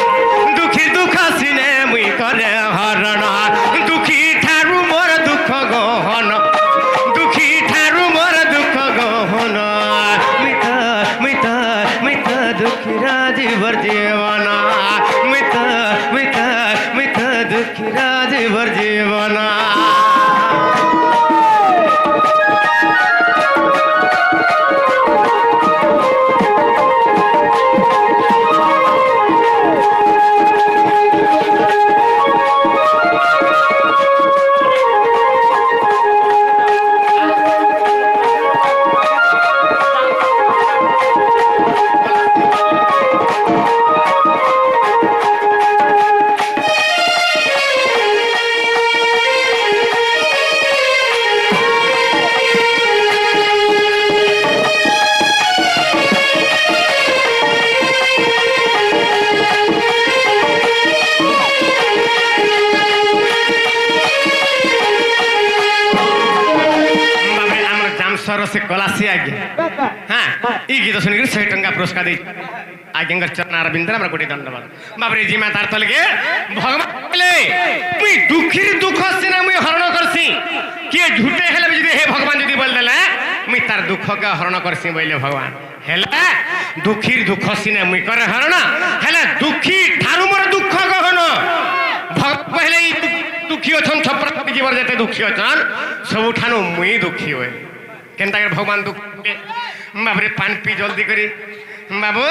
दुखी दुख सिने मुई करे हरण दुखी ଜୀବନ से कलासी आज्ञा हाँ ये गीत शुणिक 100 टंका पुरस्कार दे आज्ञा चरण अरविंद गोटे दंडवाद बाबरे जिमा तार तले भगवान मुई दुखी दुख सीना मुई हरण करसी किए झूठे हेले भी हे भगवान जदी बोल देला मुई तार दुख का हरण करसी बोले भगवान हेला दुखी दुख सीना मुई करे हरण हेला दुखी ठारू मोर दुख गहन भगवान पहले दुखी अछन छप्रा जीवर जते दुखी अछन सब ठानु मुई दुखी होए केनता कर भगवान दुख बाबरे पान पी जल्दी करी बाबू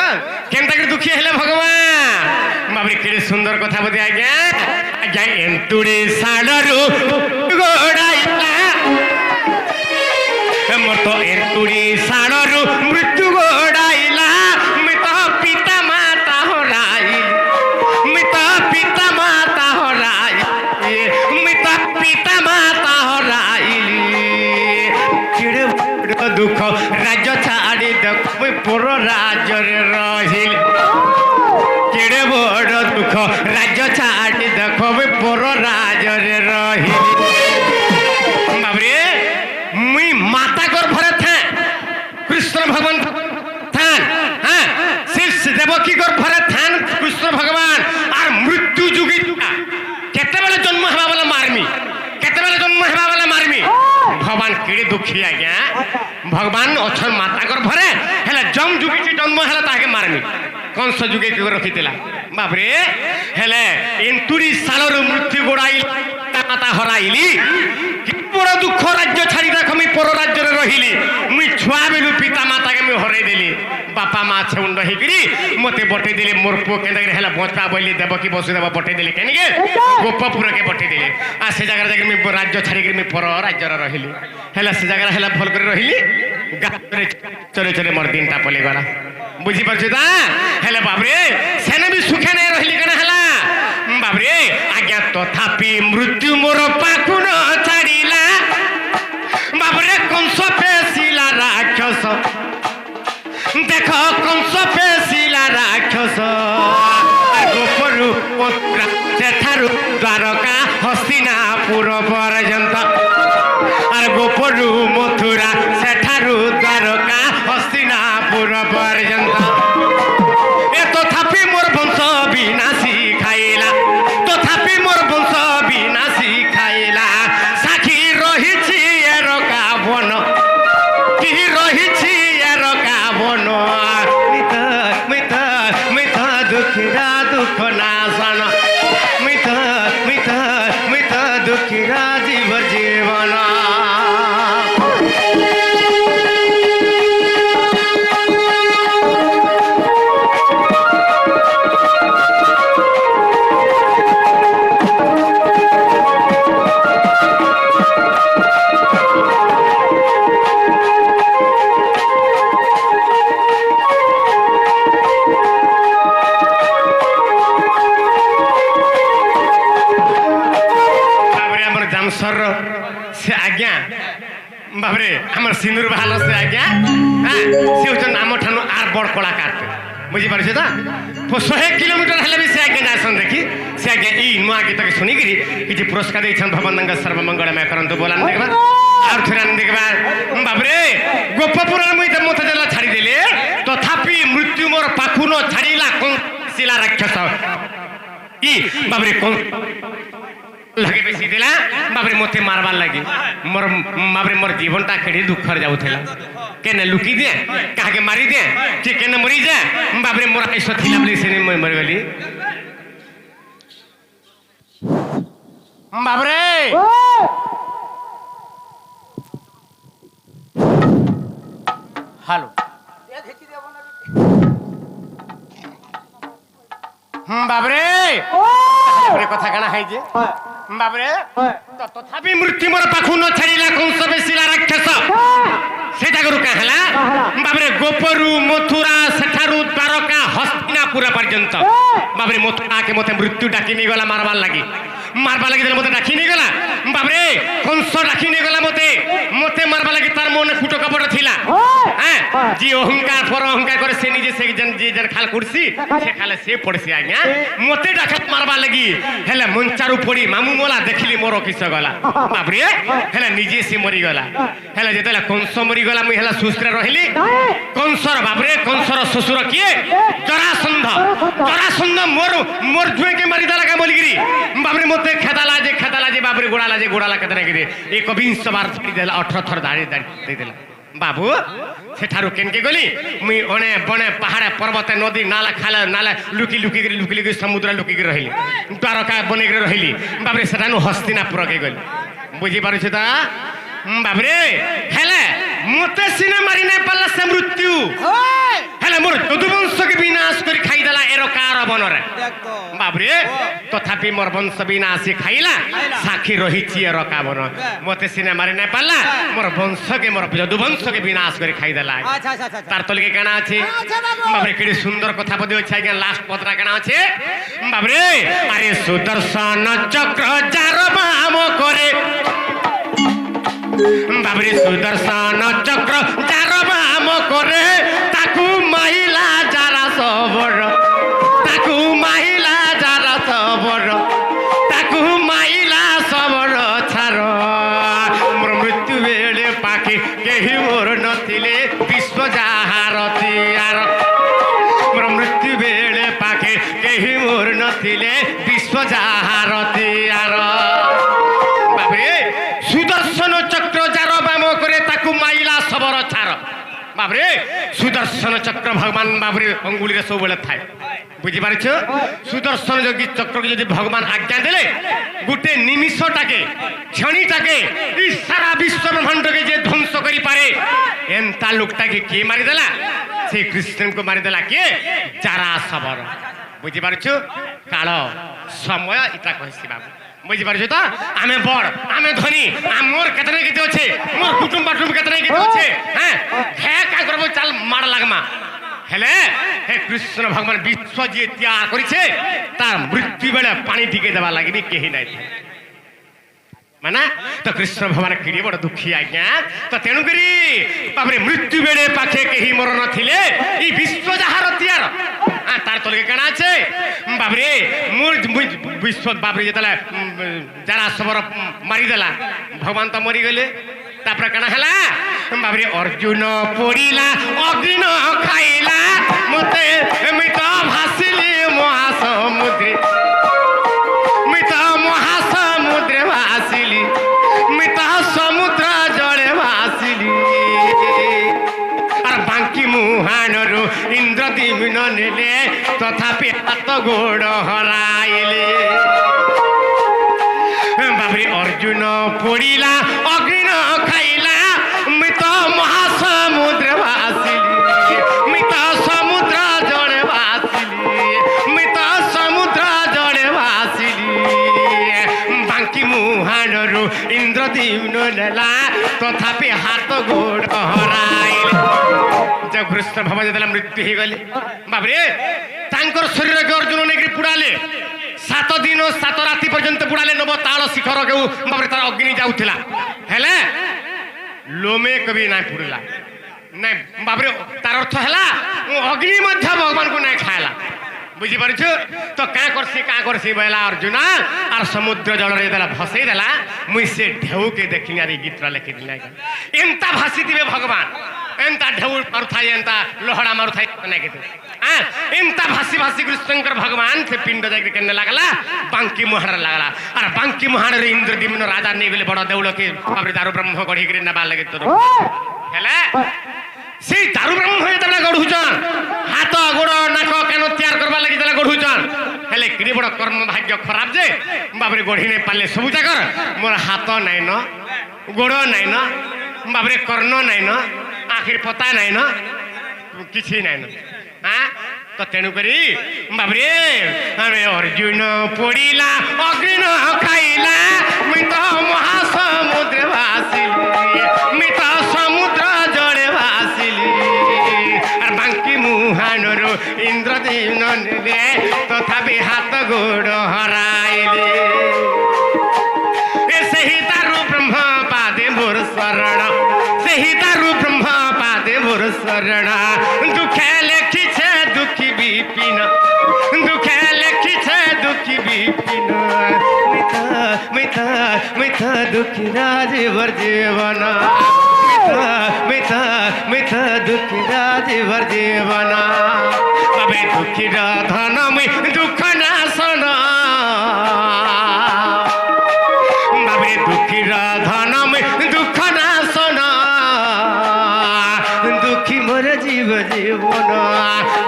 केनता कर दुखी हेले भगवान बाबरे केड़े सुंदर कथा बदे आज्ञा आज्ञा एंतुड़ी साडरू गोड़ाइला मोर तो एंतुड़ी साडरू मृत्यु गोड़ाइला मैं तो पिता माता हराई मैं तो पिता माता हराई मैं तो पिता माता हराई दुख राज्य छाड़ी देख पुर राज्य रहिल केड़े बड़ दुख राज्य छाड़ी देख पुर राज्य रहिल बाबरे मुई माता गर्भरे था कृष्ण भगवान थान हाँ शिव देवकी गर्भरे थान कृष्ण भगवान और मृत्यु जुगी केते बेले जन्म हेबा वाला मारमी केते बेले जन्म हेबा वाला मारमी भगवान केड़े दुखी आज्ञा भगवान अच्छा माता गर्भरे हेला जम जुगी जन्म हेला ताके मारमी कंस जुगे के रखितिला बाबरे हेले एंतुड़ी सालर मृत्यु गोड़ाई माता हराइली पुरा दुख राज्य छाड़ी देख मुई पर राज्य रे रहिली मुई छुआ बेलु पिता माता के मुई हराई देली बापा माँ छेउंड हेकरी मते बटे देले मोर पो केंदा के हेला बचा बोली देवकी वसुदेव बटे देले केनिके गोपपुर के बटे देले आ से जगह जाके मुई राज्य छाड़ी के मुई पर राज्य रे रहिली हेला से जगह हेला भल करे रहिली गारे चरे चरे मोर दिनटा पले गला बुझी परछु ता हेले बाबरे सेने भी सुखे नै रहिली कना हेला बाबरे आज्ञा तथापि मृत्यु मोर पाखु न छाड़िला बाबरे कंस पेसिला राक्षस देख कंस पेसिला राक्षस गोपरु पुत्र सेठारु द्वारका हस्तिनापुर पर्यंत और गोपरु मथुरा सेठारु द्वारका हस्तिनापुर पर्यंत ए तथापि मोर वंश विनाशी खाइला तथापि मोर वंश विनाशी खाइला साखी रहिछि एरो कावन कि रहिछि एरो कावन मित दुखिरा दुख नाशन मित दुखिरा जीव जीवन से आज्ञा बाबरे हमर सिंदूर बहाल से आज्ञा हां से होचन आम ठानु आर बड़ कलाकार बुझी पारछ त 100 किलोमीटर हेले भी से आज्ञा जासन देखी से आज्ञा ई नुआ गीत के सुनी करी कि पुरस्कार दैछन भवनंग सर्वमंगलमय करंतु बोलन देखबा और थरान देखबा बाबरे गोपपुर मुई त मथ जला छाड़ी देले तथापि मृत्यु मोर पाखुनो छाड़ीला कोन शिला राक्षस ई बाबरे कोन लगे बेसी दिला बाबरे मते मारबार लगी मोर बाबरे मोर जीवनटा केडी दुखर जाउथेला केने लुकी दे काहे मारी दे कि केने मरी जा बाबरे मोर ऐसो थिला बली सेने मर गली বাবরে হ্যালো বাবরে কথা কাଣା হয় যে বাবরে তথাপি মৃত্যু মোর পাখু ন ছাড়িলা কংস বেশিলা রাক্ষস সেটা করু কা হেলা বাবরে গোপরু মথুরা সেঠারু দ্বারকা হস্তিনাপুর পর্যন্ত বাবরে মথুরাকে মতে মৃত্যু ডাকি নিয়ে গলা মারবার লাগি মতে ডাকি নিয়ে গলা বাবরে কংস ডাকি নিয়ে গলা মতে মারবার লাগি তার মনে ফুটো কপট ছিলা হ্যাঁ যে অহংকার পর অহংকার করে সে নিজে সে যে যার খাল করছি সে খালে সে পড়ছি আজ্ঞা মতে ডাকাত মারবার লাগি হেলে মঞ্চারু পড়ি মামু মোলা দেখিলি মোর কিস গলা বাবরে হেলে নিজে সে মরি গলা হেলে যেতেলে কংস মরি গলা মুই হেলা সুস্থ রহিলি কংসর বাবরে কংসর শ্বশুর কিয়ে জরাসন্ধ মোর ঝুঁকে মারি দেলা কা বলিগিরি বাবরে মতে খেদালা যে বাবরে গোড়ালা কেতনে গিরি একবিংশ বার ছাড়ি দেলা 18 থর দাঁড়িয়ে দেলা বাবু সেঠারু কেনকে গলি মুই অনে বনে পাহাড়ে পর্বতে নদী নালা খালা নালা লুকি সমুদ্র লুকি রহিলি দ্বারকা বনে রহিলি বাবরে সেটানু হস্তিনাপুরকে গলি বুঝি পারুছি তা বাবরে হেলে মতে সিনে মারি নাই পারলা সে মৃত্যু হেলে মোর যদুবংশকে বিনাশ করে খাই দেলা এরকার বনরে বাবরে তথাপি মোর বংশ বিনাশী খাইলা সাক্ষী রহিছি এরকা বন মতে সিনে মারি নাই পারলা মোর বংশকে মোর যদুবংশকে বিনাশ করে খাই দেলা তার তলকে কেনা আছে বাবরে কেড়ে সুন্দর কথা বলি হচ্ছে আজ্ঞা লাস্ট পত্রা কেনা আছে বাবরে আরে সুদর্শন চক্র যার বাম করে বাবরে সুদর্শন চক্র যার বাম করে তাকু মাইলা যারা সবর ছাড় মোর মৃত্যু বেড়ে পাখি কেহি মোর নথিলে বিশ্ব যাহারতি আর মোর মৃত্যু বেড়ে পাখি কেহি মোর নথিলে বিশ্ব যাহারতি আর বাবরে সুদর্শন চক্র যার বাম করে তাকু মাইলা সবর ছাড় বাবরে সুদর্শন চক্র ভগবান বাবরে অঙ্গুলিরে সবুলে থাকে বুঝি পারছ সুদর্শন যোগী চক্রকে যদি ভগবান আজ্ঞা দেলে গোটে নিমিষটাকে ক্ষণিটাকে সারা বিশ্ব ব্রহ্মাণ্ডকে যে ধ্বংস করি পারে এন্তা লোকটাকে কে মারিদেলা সেই কৃষ্ণকে মারিদেলা কে যারা সবর বুঝি পারছ কাল সময় ইটা কইছি বাবু বুঝি পারছ তো আমি বড় আমি ধনী মোর কেতনে কেতে আছে মোর কুটুম বাটুম কেতনে কেতে আছে হ্যাঁ কা করব চাল মার লাগমা হেলে হে কৃষ্ণ ভগবান বিশ্ব যে ত্যাগ করেছে তার মৃত্যু বেলা পানি টিকে দেওয়া লাগবে কেহি নাই মানে তো কৃষ্ণ ভগবান কিড়ি বড় দুঃখী আজ্ঞা তো তেণুকরি বাবরে মৃত্যু বেড়ে পাখে কেহি মর নথিলে এই বিশ্ব যাহার ত্যাগ তার তলকে কেনা আছে বাবরে মোর বিশ্ব বাবরে যেতলা যারা সবর মারিদেলা ভগবান তো মরিগলে তারপরে কেনা হেলা বাবরে অর্জুন পড়িলা অগ্নি খাইলা মতে মিত ভাসিলি মহাসমুদ্রে ভাসিলি মিত সমুদ্র জলে ভাসিলি আর বাঙ্কি মুহানরু ইন্দ্রদ্যুম্ন নেলে তথাপি হাত গোড় হরাইলে বাবরে অর্জুন পড়িলা অগ্নি খাইলা মৃত মহাসমুদ্রে ভাসিলি মৃত সমুদ্র জলে ভাসিলি মৃত সমুদ্র জলে ভাসিলি বাঙ্কি মুহানরু ইন্দ্রদ্যুম্ন নেলা তথাপি হাত গোড় হরাইলে যে কৃষ্ণ ভগবান যেতলা মৃত্যু হয়ে গলে বাবরে তাঙ্কর শরীরকে অর্জুন নেকি পুড়ালে 7 দিন 7 রাতি পর্যন্ত পুড়ালে নব তাল শিখর কেউ বাবরে তার অগ্নি যাউଥିଲା হেলে লোমে কবি নাই পুড়িলা নাই বাবরে তার অর্থ হেলা অগ্নি মধ্যে ভগবান কো নাই খাইলা বুঝি পারছ তো কা করছি বলা অর্জুন আর সমুদ্র জলরে দেলা ভসেই দেলা মুই সে ঢেউকে দেখিনি আর এই গীতটা লেখি দিলা এমতা ভাসি দিবে ভগবান এমতা ঢেউ মারুথাই এমতা লোহড়া মারুথাই না কিন্তু এমতা ভাসি ভাসি কৃষ্ণঙ্কর ভগবান সে পিণ্ড যাই কেন লাগলা বাঙ্কি মহাড় লাগলা আর বাঙ্কি মহাড়ের ইন্দ্রদ্যুম্ন রাজা নেই বলে বড় দেউলকে বাবরে দারু ব্রহ্ম গড়ি করে নেবার লাগে তোর হেলা সেই দারু ব্রহ্ম যেতবে গড়ুছন হাত গোড় নাক কেন তৈয়ার করবার লাগি গড়ুছন हेले कि बड़ कर्म भाग्य खराब जे बाबरे गढ़ी नहीं पाले सब जाकर मोर हाथ नाई न गोड़ नाई न बाबरे कर्ण नाई न आखिर पता नाई न किसी नाई न हाँ तो तेणुक बाबरे अरे अर्जुन पड़ा अग्नि खाइला मुई तो महासमुद्र भासिली मुई तो समुद्र जड़े भासिली और बांकी मुहानर इंद्रदेव ने तथापि हाथ गोड़ हराइले से ही तारु ब्रह्म पादे मोर शरण से ही तारु ब्रह्म पादे मोर शरण दुखे लेखी छे दुखी विपिन दुखे लेखी छे दुखी विपिन मिथ दुखी राजीवर जीवन मिथ दुखी राजीवर जीवन अबे दुखी धन मैं दुख नाशन बाबे दुखी धन में दुख नाशन दुखी मोर जीव जीवन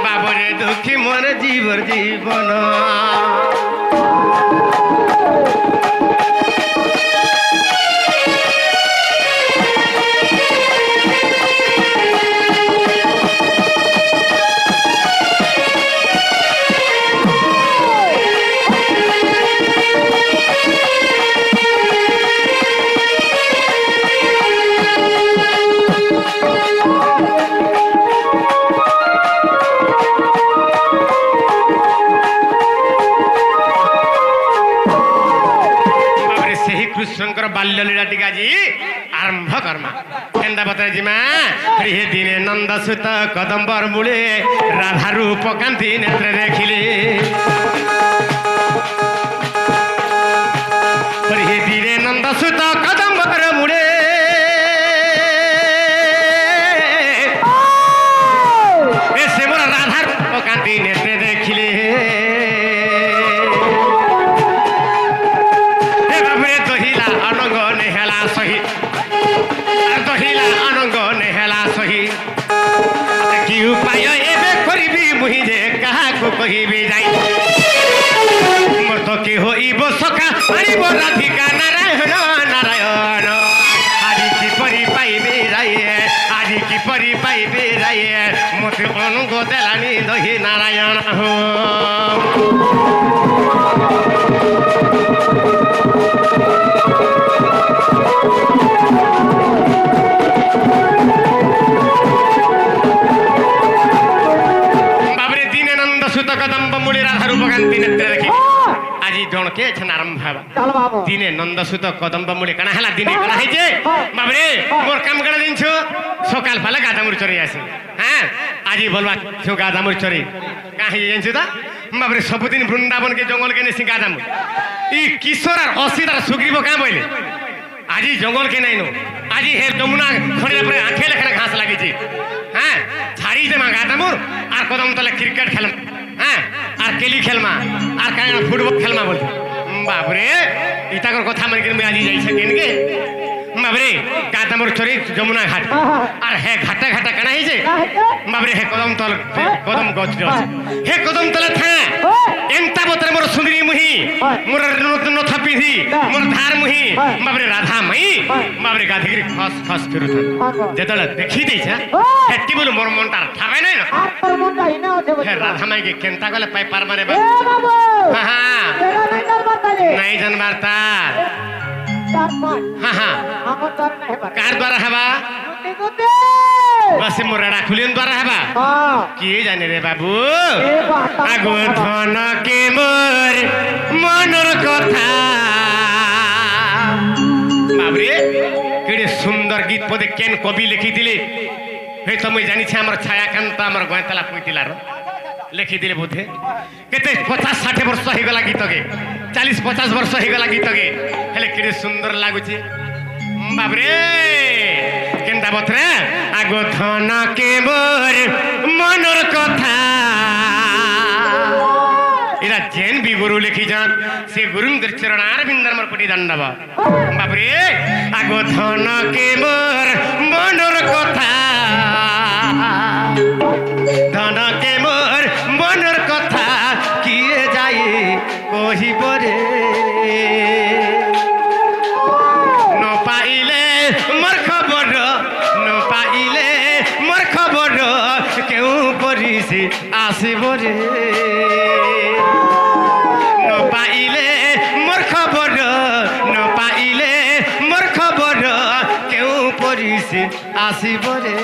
बाबरे दुखी मोर जीवर जीवन कृष्णकर बाल्य लीला टीका जी आरंभ कर्मा केंदा बता जी माँ हे दिने नंद सुत कदम्बर मूले राधा रूप कांति नेत्र देखिले हे दिने नंद सुत कदम्बर मूले से मोर राधा रूप कांति नेत्र देखिले उपाय एबे करिबी मुहि जे कहा को कहिबी जाई मोर तो के होइबो सखा हरिब राधिका नारायण नारायण आदि की परि पाइबे राय आदि की परि पाइबे राय मते अनुग देलानी दहि नारायण हो आज जन के आरंभ दिने नंदसुत कदम्ब मूले कणा है दिने कणा है बाबरे मोर काम कणा दिन सकाल पाला गादामुर चोरी आसे हाँ आज बोलवा छो गादामुर चोरी कहीं जानछु त बाबरे सबुदिन वृंदावन के जंगल के नेसी गादामुर ई किशोर और असीदार सुग्रीव कहाँ बोले आज जंगल के नहीं नो आज हे जमुना खड़े पर आंखे लेखा घास लगी हाँ झाड़ी दे गादामुर और कदम तले क्रिकेट खेल हाँ और केली खेलमा और कहीं फुटबॉल खेलमा बोलते बाबरे इता कथा मन के आज जाई सकेन के बाबरे गादामुर चोरी जमुना घाट और हे घाटा घाटा कणा है जे बाबरे हे कदम तल कदम गछ हे कदम तले था एंता बतरे मोर सुंदरी मुही मोर नथा पिधी मोर धार मुही बाबरे राधा मई बाबरे गाधिगिरी खस खस फिरु जेतले देखि दै छ हेती बोल मोर मनटा ठावे नै न हे राधा मई के केंता गले पाई पार मारे बा हां नहीं जन वार्ता हाँ हाँ कार द्वारा हवा बस मोराड़ा खुलियन द्वारा हवा किए जाने रे बाबू आगो धन के मोर मनर कथा बाबरे केड़े सुंदर गीत पदे केन कवि लिखी दिले हे तो मुई जानि छे हमर छायाकांत हमर गोयतला पुइतिलार लिखि दिले बोधे केते 50-60 वर्ष हो गला गीत के 40-50 वर्ष हो गला गीत के हेले केड़े सुंदर लागुची बाबरे केंदा बतरे आगो धन के मोर मनर कथा इरा जैन भी गुरु लिखी जान से गुरुंदर चरणार बिंदर मर पटी दंडव बाबरे आगो धन के मोर मनर कथा धन के मोर मनर कथा किए जाए परिसे आसिब रे न पाइले मोर खबर न पाइले मोर खबर केउ परिसे आसिब रे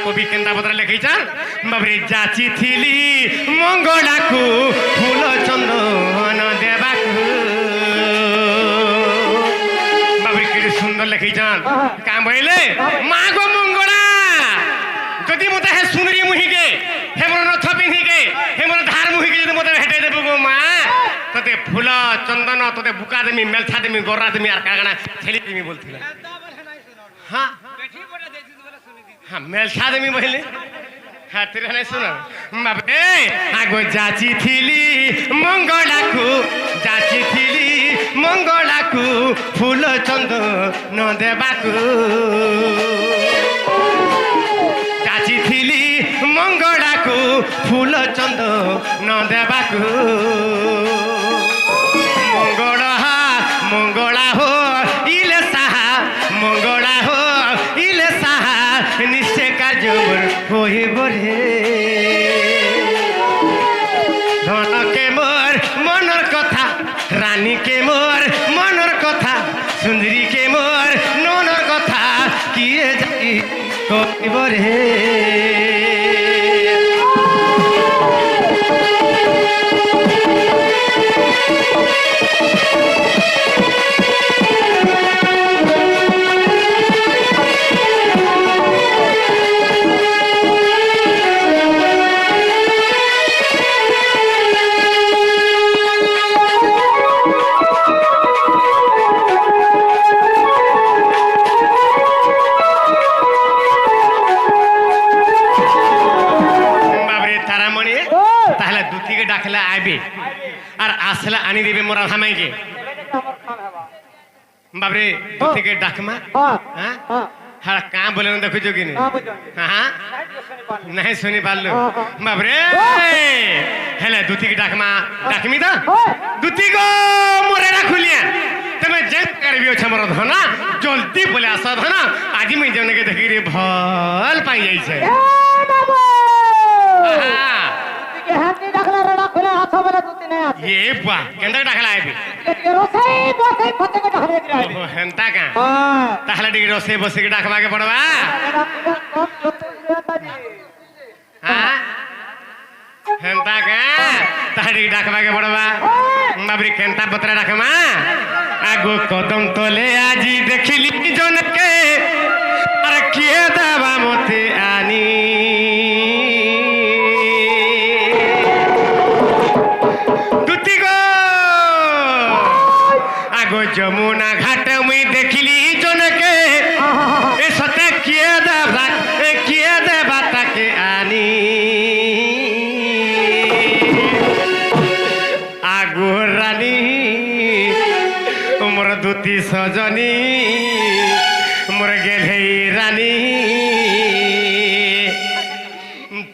कवि केन्ता पत्र लेखिछन् बाबरे जाची थिली मंगलाकु फूल चंदन देबाकु बाबरे के सुंदर लेखिछन् काम भइले मागो मंगला जदि मते हे सुंदरी मुहिके हे मोर रथ पिन्हिके हे मोर धार मुहिके जदि मते भेटे देबो गो मा तते फूल चंदन तते बुका देमी मेलथा देमी गोरा देमी आर कागणा छेली देमी बोलथिला हां हाँ मेलछा देमी बहिले हाँ तेरे नहीं सुना बाबे आगो जाची थिली मंगलाकु फूल चंदन देबाकु जाची थिली मंगलाकु फूल चंदन देबाकु मंगला हो इले साहा मंगला हो इले साहा निश्चय कार्य होई बरे धन के मोर मनर कथा रानी के मोर मनर कथा सुंदरी के मोर ननर कथा किए जाई होई बरे डाकला आबे और आसला आनी देबे मोरा हमाई के बाबरे दुती के डाकमा हां हां का बोले न देखो जोगी ने हां नहीं सुनी पालो बाबरे हेले दुती के डाकमा डाकमी द दुती को मोरे राखुलिया तमे जे करबियो छ मोर धना जल्दी बोले आस धना आज मैं जने के देखि रे भल पाई जाई छे हां ये बा केंदा डाकला आबे रोसे फते के डाकले दिरा हेंता का ताहला डी रोसे बसे के डाकवा के पड़वा हां हेंता का ताहडी डाकवा के पड़वा बाबरी केंता पत्रा डाकमा आगो कदम तले आजी देखिली जन के अरे किए दावा मते आनी जमुना घाट में देखली जन के ए सते किए दे बात के आनी आगो रानी मोर दुती सजनी मोर गेले रानी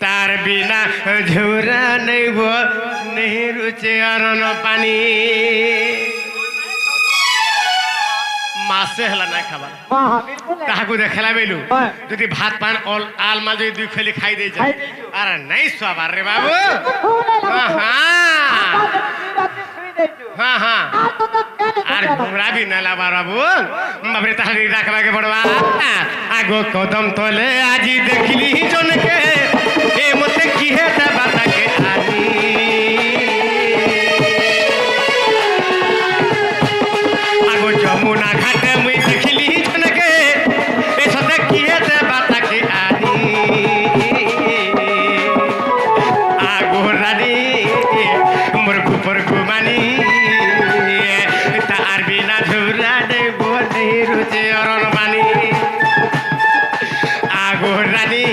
तार बिना झुरा नहीं रुचे अरन पानी मासे हला ना खाबा हां हां बिल्कुल काहाकू देखला बेलु जदी भात पान ऑल आल मा जदी दुई खली खाई दे जा अरे नहीं स्वाबार रे बाबू हां हां हां अरे हमरा भी ना लाबा बाबू बाबरे ताहरी राखबा के पड़वा आगो कदम तले आजी देखली जन के ए मते की है ता बात के आनी आगो जमुना घाट में देखली जन के ए सते किए ते बात के आनी आगो रानी मोर गुपर गुमानी तार बिना झुरा दे बोले रुचे अरन पानी आगो रानी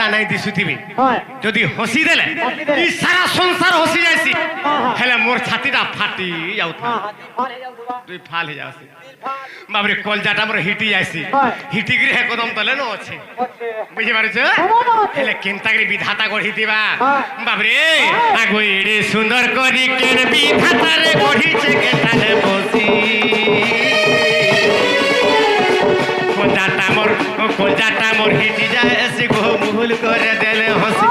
কথা নাই দিশুথিবি হয় যদি হসি দেলে হসিদেলে। ই সারা সংসার হসি যাইছি হ্যাঁ। হেলে মোর ছাতিটা ফাটি যাউথা ফালে যাউথবা তুই ফাল হয়ে যাসি বাবরে কলজাটা মোর হিটি যাইছি হয়। হিটি গিরে একদম তলে ন আছে হচ্ছে বুঝি পারছ হেলে কেনতা করে বিধাতা গঢ়ি দিবা হ্যাঁ। বাবরে আগো এড়ে সুন্দর করি কেন বিধাতা রে গঢ়িছে কেতালে বসি কলজাটা মোর হিটি যায় এসি গো মুহুল করে দেলে হসি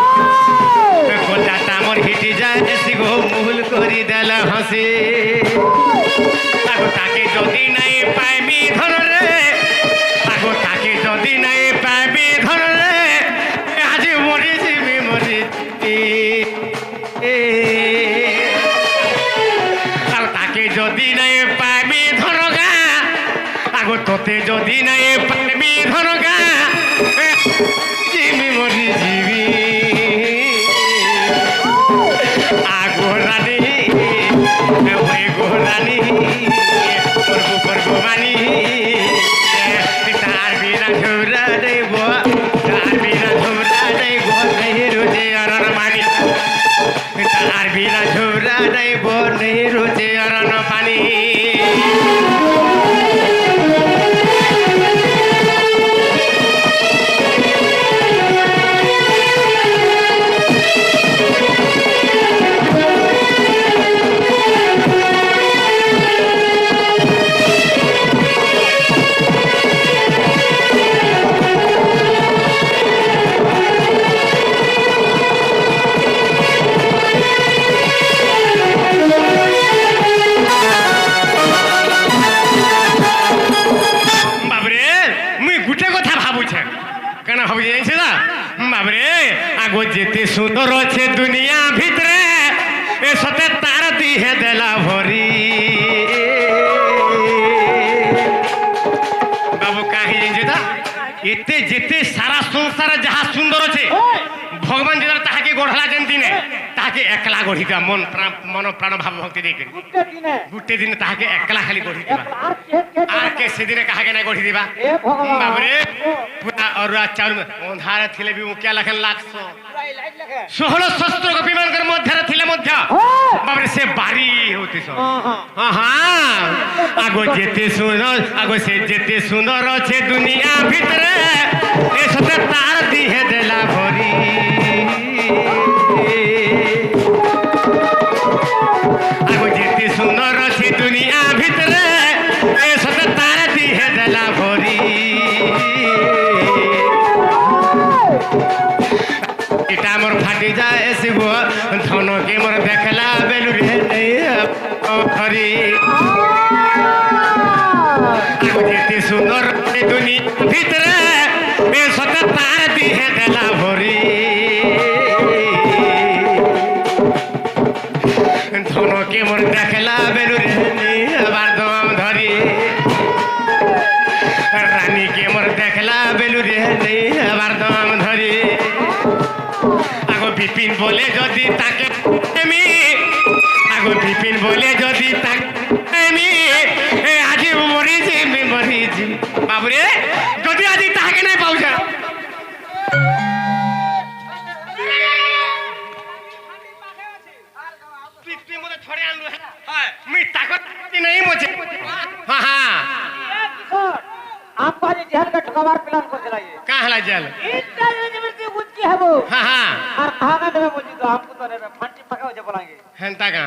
কলজাটা মোর হিটি যায় এসি গো মুহুল করে দেলে হসি আগো তাকে যদি নাই পাইবি ধর রে আগো তাকে যদি নাই পাইবি ধর রে আজ মরি যাবি মরি আর তাকে যদি নাই পাইবি ধর গা আগো তোতে যদি নাই পাইবি ধর গা জিমি মরি জিবি আগো রানী ওই গো রানী পর্ব মানি তার বিনা ঝুরা দেব তার বিনা ঝুরা দেব রোজে অরণ মানি তার বিনা ঝুরা দেব রোজে অরণ পানি আগো যেতে সুন্দর আছে দুনিয়া ভিতরে এ সতে তার দিহে দেলা ভরি বাবু কাহি যেটা এতে যেতে সারা সংসারে যাহা সুন্দর আছে ভগবান যেটা তাহাকে গড়লা যেমতি নে তাহাকে একলা গড়ি দেওয়া মন প্রাণ ভাব ভক্তি দিয়ে গোটে দিনে তাহাকে একলা খালি গড়ি দেবা আর কে সেদিনে কাহাকে না গড়ি দিবা বাবরে পুরা অরুয়া চাউল অন্ধারে থিলে বি মুকিয়া লাখেন লাগছ 16 শস্ত্র গোপীমানଙ୍କର ମଧ୍ୟରେ ଥିଲେ ମଧ୍ୟ ବାବରେ ସେ ବାରି ହଉଥିସ ଆଗ ଯେତେ ସୁନ୍ଦର ଆଗ ସେ ଯେତେ ସୁନ୍ଦର ଅଛି ଦୁନିଆ ଭିତରେ ଏ ସତେ ତାର ଦିହେ ଦେଲା ଭରି ଆଗ ଯେତେ ସୁନ୍ଦର ଅଛି ଦୁନିଆ ଭିତରେ ଏ ସତେ ତାର ଦିହେ ଦେଲା ଭରି এটা মোর ফাটি যায় শিব ধনকে মোর দেখলা বেলু রে হরি যেতে সুন্দর দুনি ভিতরে এ সতে তার দিহে দেলা ভরি ধনকে মোর দেখলা বেলু রে আবার দম ধরি রানীকে মোর দেখলা বেলু রে আবার দম ধরি আগো বিপিন বলে যদি তাকে আমি আগো বিপিন বলে যদি তাকে আমি আজি মরিছি বাবুরে যদি আজি তাকে নাই পাউছা का हला जल हेंता का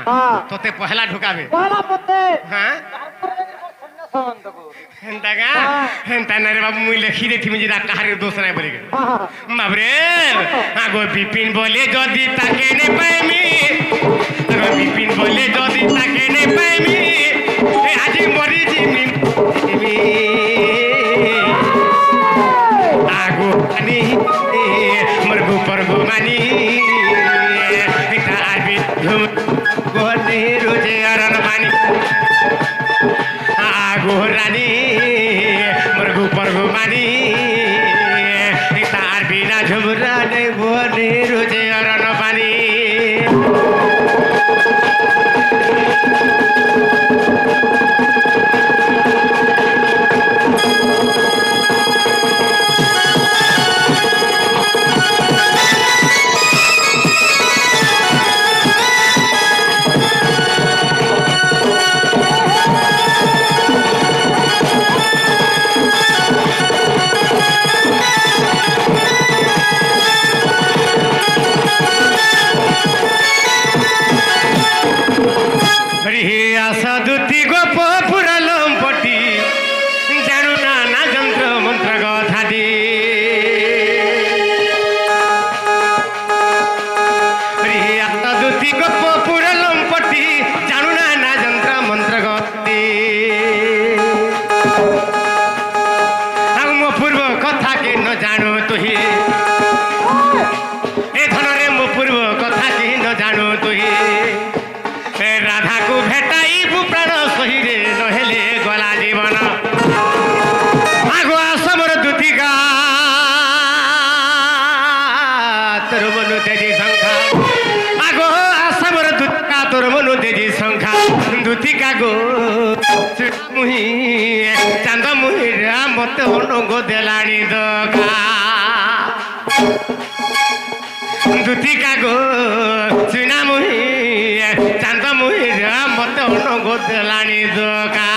तोते पहला ढुकाबे हेंता का हेंता नरे बाबू मुई लिखी देथि मुझे कहारे दोष नाही बोले बाबरे आगो बिपिन बोले जदी ताके ने पाइमी आगो बिपिन बोले जदी ताके ने पाइमी ए आजी मरी जिमी आगो अनि मरगु परगु मानी आबी गोने रोजे अरन मानी आगो रानी मरगु परगु मानी तार बिना झुमरा ने गोने रोजे अरन पानी ଆଉ ମୋ ପୂର୍ବ କଥା କି ନ ଜାଣୁ ତୁହି ଏ ଧନରେ ମୋ ପୂର୍ବ କଥା କି ନ ଜାଣୁ ତୁହି ରାଧାକୁ ଭେଟାଇବୁ ପ୍ରାଣ ସହିରେ ନହେଲେ ଗଲା ଜୀବନ ଆଗ ଆସମର ଦୁତିକା তোর মনু তেজি সংখ্যা আগো আসামর দুতিকা তোর মনু তেজি সংখ্যা দুতিকা গো মুহি চাঁদ মুহিরা মতে অনুগ দেলানি দখা দুতিকা গো চুনা মুহি চাঁদ মুহিরা মতে অনুগ দেলানি দখা